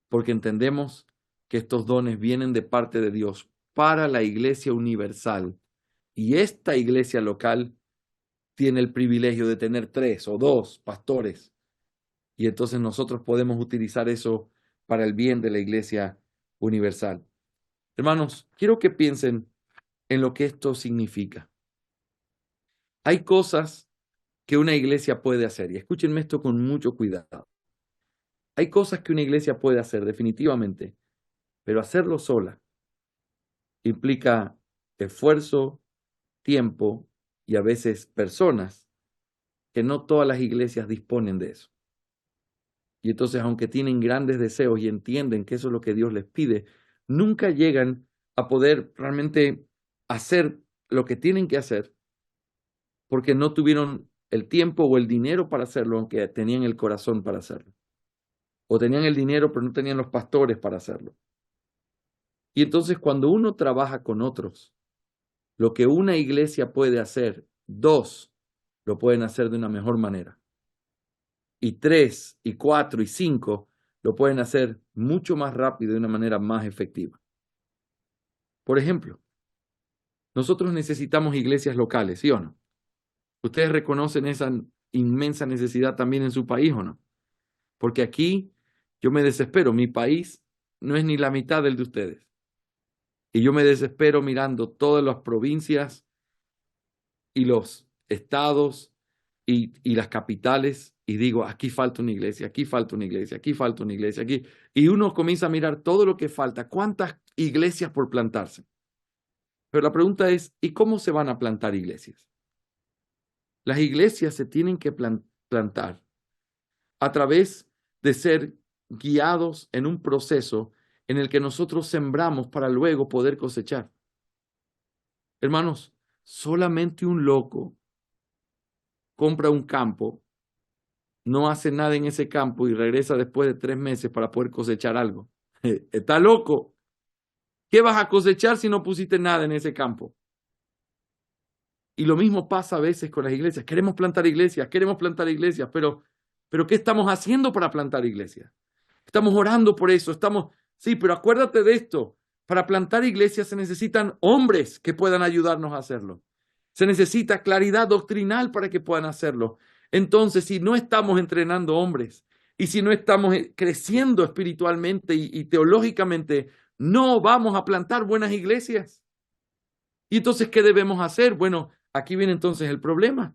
Porque entendemos que estos dones vienen de parte de Dios para la iglesia universal, y esta iglesia local tiene el privilegio de tener 3 o 2 pastores, y entonces nosotros podemos utilizar eso para el bien de la iglesia universal. Hermanos, quiero que piensen en lo que esto significa. Hay cosas que una iglesia puede hacer, y escúchenme esto con mucho cuidado. Hay cosas que una iglesia puede hacer definitivamente, pero hacerlo sola implica esfuerzo, tiempo y a veces personas que no todas las iglesias disponen de eso. Y entonces, aunque tienen grandes deseos y entienden que eso es lo que Dios les pide, nunca llegan a poder realmente hacer lo que tienen que hacer porque no tuvieron el tiempo o el dinero para hacerlo, aunque tenían el corazón para hacerlo. O tenían el dinero, pero no tenían los pastores para hacerlo. Y entonces, cuando uno trabaja con otros, lo que una iglesia puede hacer, 2 lo pueden hacer de una mejor manera. Y 3, y 4, y 5 lo pueden hacer mucho más rápido y de una manera más efectiva. Por ejemplo, nosotros necesitamos iglesias locales, ¿sí o no? ¿Ustedes reconocen esa inmensa necesidad también en su país o no? Porque aquí yo me desespero. Mi país no es ni la mitad del de ustedes. Y yo me desespero mirando todas las provincias y los estados y las capitales y digo, aquí falta una iglesia, aquí falta una iglesia, aquí falta una iglesia, aquí. Y uno comienza a mirar todo lo que falta, cuántas iglesias por plantarse. Pero la pregunta es, ¿y cómo se van a plantar iglesias? Las iglesias se tienen que plantar a través de ser guiados en un proceso en el que nosotros sembramos para luego poder cosechar. Hermanos, solamente un loco compra un campo, no hace nada en ese campo y regresa después de 3 meses para poder cosechar algo. Está loco. ¿Qué vas a cosechar si no pusiste nada en ese campo? Y lo mismo pasa a veces con las iglesias. Queremos plantar iglesias, pero ¿qué estamos haciendo para plantar iglesias? Estamos orando por eso, sí, pero acuérdate de esto. Para plantar iglesias se necesitan hombres que puedan ayudarnos a hacerlo. Se necesita claridad doctrinal para que puedan hacerlo. Entonces, si no estamos entrenando hombres y si no estamos creciendo espiritualmente y teológicamente, no vamos a plantar buenas iglesias. ¿Y entonces qué debemos hacer? Bueno, aquí viene entonces el problema.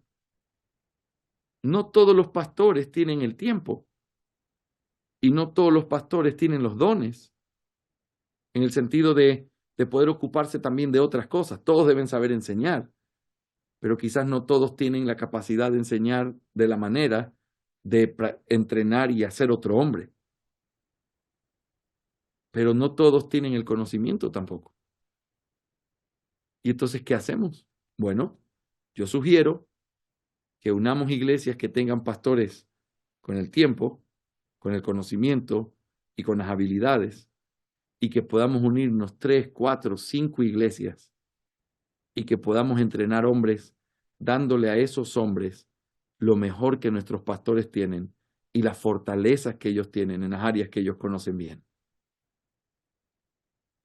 No todos los pastores tienen el tiempo y no todos los pastores tienen los dones, en el sentido de poder ocuparse también de otras cosas. Todos deben saber enseñar, pero quizás no todos tienen la capacidad de enseñar de la manera de entrenar y hacer otro hombre. Pero no todos tienen el conocimiento tampoco. ¿Y entonces qué hacemos? Bueno, yo sugiero que unamos iglesias que tengan pastores con el tiempo, con el conocimiento y con las habilidades, y que podamos unirnos 3, 4, 5 iglesias y que podamos entrenar hombres dándole a esos hombres lo mejor que nuestros pastores tienen y las fortalezas que ellos tienen en las áreas que ellos conocen bien.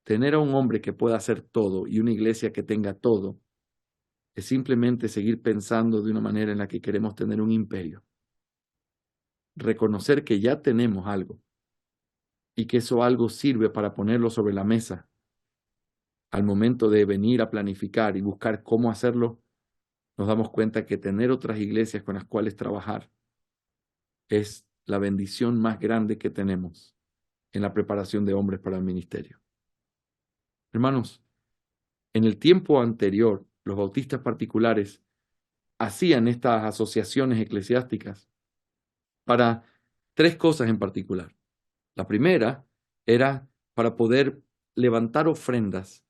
Tener a un hombre que pueda hacer todo y una iglesia que tenga todo es simplemente seguir pensando de una manera en la que queremos tener un imperio. Reconocer que ya tenemos algo y que eso algo sirve para ponerlo sobre la mesa al momento de venir a planificar y buscar cómo hacerlo, nos damos cuenta que tener otras iglesias con las cuales trabajar es la bendición más grande que tenemos en la preparación de hombres para el ministerio. Hermanos, en el tiempo anterior, los bautistas particulares hacían estas asociaciones eclesiásticas para 3 cosas en particular. La primera era para poder levantar ofrendas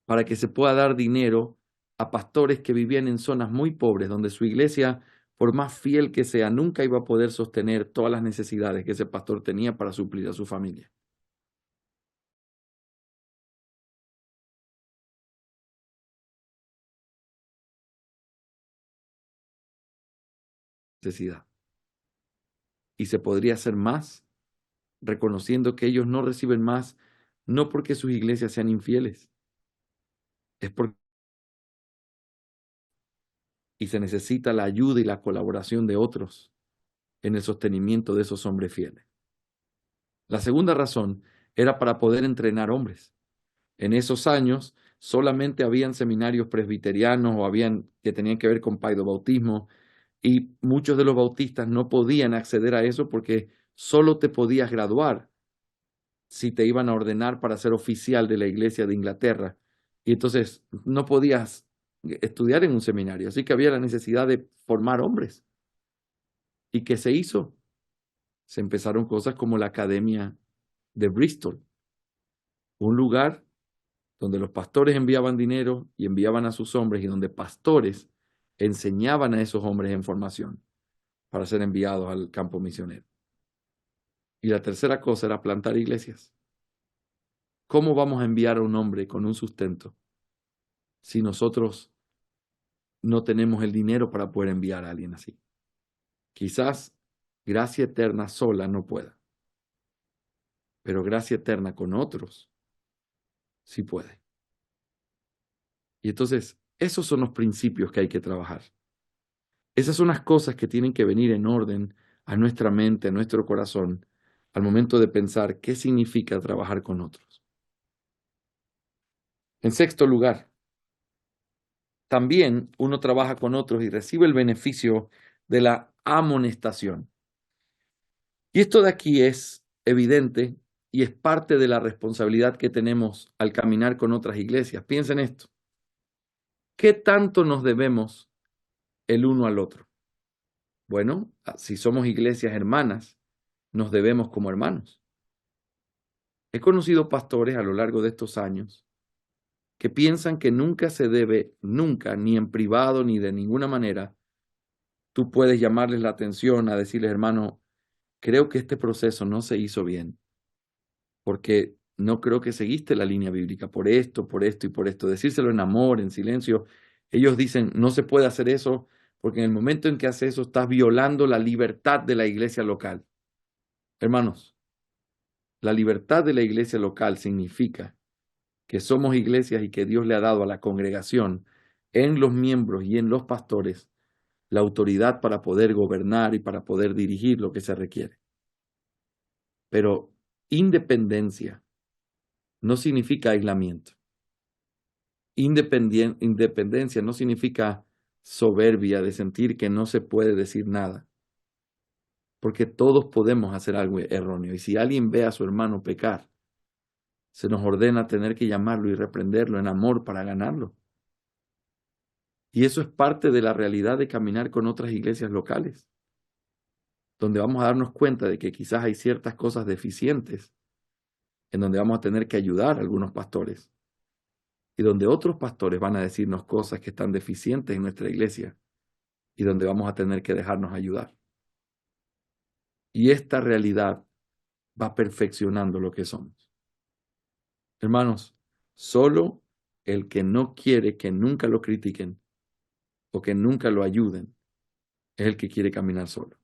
para que se pueda dar dinero a pastores que vivían en zonas muy pobres, donde su iglesia, por más fiel que sea, nunca iba a poder sostener todas las necesidades que ese pastor tenía para suplir a su familia. Necesidad. Y se podría hacer más, reconociendo que ellos no reciben más, no porque sus iglesias sean infieles, es porque y se necesita la ayuda y la colaboración de otros en el sostenimiento de esos hombres fieles. La segunda razón era para poder entrenar hombres. En esos años solamente habían seminarios presbiterianos o que tenían que ver con paidobautismo y muchos de los bautistas no podían acceder a eso porque solo te podías graduar si te iban a ordenar para ser oficial de la Iglesia de Inglaterra. Y entonces no podías estudiar en un seminario. Así que había la necesidad de formar hombres. ¿Y qué se hizo? Se empezaron cosas como la Academia de Bristol, un lugar donde los pastores enviaban dinero y enviaban a sus hombres y donde pastores enseñaban a esos hombres en formación para ser enviados al campo misionero. Y la tercera cosa era plantar iglesias. ¿Cómo vamos a enviar a un hombre con un sustento si nosotros no tenemos el dinero para poder enviar a alguien así? Quizás gracia eterna sola no pueda, pero gracia eterna con otros sí puede. Y entonces, esos son los principios que hay que trabajar. Esas son las cosas que tienen que venir en orden a nuestra mente, a nuestro corazón, al momento de pensar qué significa trabajar con otros. En sexto lugar, también uno trabaja con otros y recibe el beneficio de la amonestación. Y esto de aquí es evidente y es parte de la responsabilidad que tenemos al caminar con otras iglesias. Piensen esto. ¿Qué tanto nos debemos el uno al otro? Bueno, si somos iglesias hermanas, nos debemos como hermanos. He conocido pastores a lo largo de estos años que piensan que nunca se debe, nunca, ni en privado ni de ninguna manera, tú puedes llamarles la atención a decirles, hermano, creo que este proceso no se hizo bien, porque no creo que seguiste la línea bíblica por esto y por esto. Decírselo en amor, en silencio. Ellos dicen, no se puede hacer eso porque en el momento en que haces eso estás violando la libertad de la iglesia local. Hermanos, la libertad de la iglesia local significa que somos iglesias y que Dios le ha dado a la congregación, en los miembros y en los pastores, la autoridad para poder gobernar y para poder dirigir lo que se requiere. Pero independencia no significa aislamiento. Independencia no significa soberbia de sentir que no se puede decir nada. Porque todos podemos hacer algo erróneo. Y si alguien ve a su hermano pecar, se nos ordena tener que llamarlo y reprenderlo en amor para ganarlo. Y eso es parte de la realidad de caminar con otras iglesias locales, donde vamos a darnos cuenta de que quizás hay ciertas cosas deficientes, en donde vamos a tener que ayudar a algunos pastores, y donde otros pastores van a decirnos cosas que están deficientes en nuestra iglesia, y donde vamos a tener que dejarnos ayudar. Y esta realidad va perfeccionando lo que somos. Hermanos, solo el que no quiere que nunca lo critiquen o que nunca lo ayuden es el que quiere caminar solo.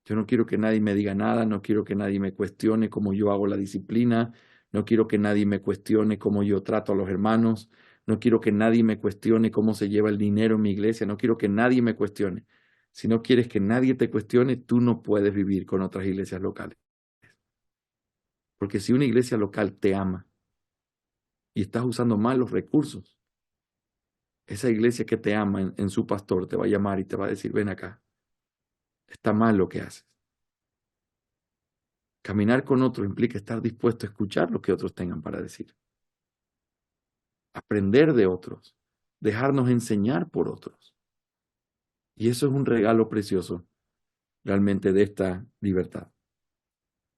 Yo no quiero que nadie me diga nada, no quiero que nadie me cuestione cómo yo hago la disciplina, no quiero que nadie me cuestione cómo yo trato a los hermanos, no quiero que nadie me cuestione cómo se lleva el dinero en mi iglesia, no quiero que nadie me cuestione. Si no quieres que nadie te cuestione, tú no puedes vivir con otras iglesias locales. Porque si una iglesia local te ama y estás usando mal los recursos, esa iglesia que te ama en su pastor te va a llamar y te va a decir, ven acá, está mal lo que haces. Caminar con otros implica estar dispuesto a escuchar lo que otros tengan para decir. Aprender de otros, dejarnos enseñar por otros. Y eso es un regalo precioso realmente de esta libertad.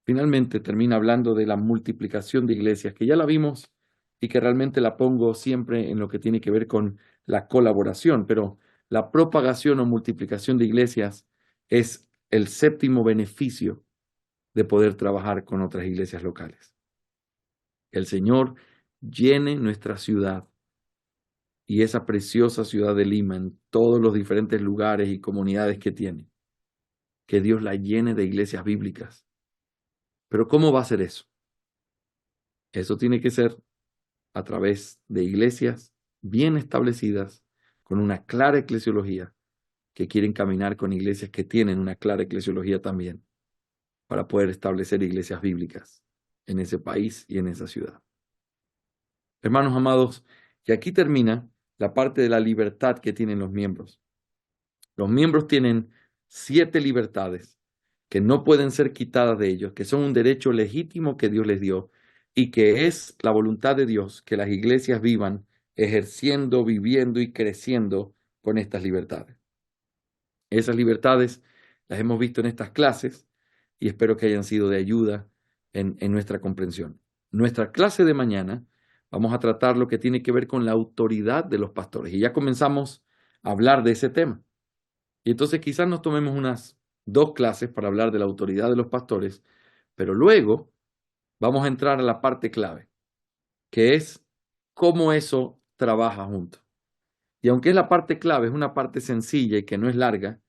Finalmente termina hablando de la multiplicación de iglesias, que ya la vimos y que realmente la pongo siempre en lo que tiene que ver con la colaboración, pero la propagación o multiplicación de iglesias es el séptimo beneficio de poder trabajar con otras iglesias locales. Que el Señor llene nuestra ciudad y esa preciosa ciudad de Lima en todos los diferentes lugares y comunidades que tiene. Que Dios la llene de iglesias bíblicas. Pero ¿cómo va a ser eso? Eso tiene que ser a través de iglesias bien establecidas, con una clara eclesiología, que quieren caminar con iglesias que tienen una clara eclesiología también, para poder establecer iglesias bíblicas en ese país y en esa ciudad. Hermanos amados, que aquí termina la parte de la libertad que tienen los miembros. Los miembros tienen 7 libertades que no pueden ser quitadas de ellos, que son un derecho legítimo que Dios les dio y que es la voluntad de Dios que las iglesias vivan ejerciendo, viviendo y creciendo con estas libertades. Esas libertades las hemos visto en estas clases y espero que hayan sido de ayuda en nuestra comprensión. Nuestra clase de mañana vamos a tratar lo que tiene que ver con la autoridad de los pastores y ya comenzamos a hablar de ese tema. Y entonces quizás nos tomemos unas 2 clases para hablar de la autoridad de los pastores, pero luego vamos a entrar a la parte clave, que es cómo eso trabaja junto. Y aunque es la parte clave, es una parte sencilla y que no es larga,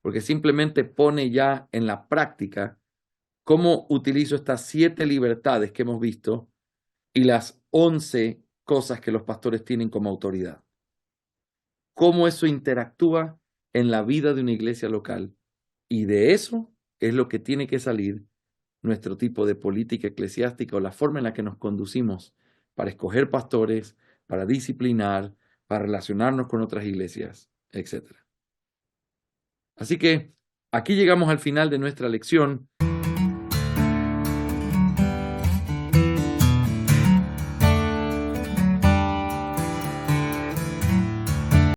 porque simplemente pone ya en la práctica cómo utilizo estas 7 libertades que hemos visto y las 11 cosas que los pastores tienen como autoridad. Cómo eso interactúa en la vida de una iglesia local. Y de eso es lo que tiene que salir nuestro tipo de política eclesiástica o la forma en la que nos conducimos para escoger pastores, para disciplinar, para relacionarnos con otras iglesias, etc. Así que aquí llegamos al final de nuestra lección.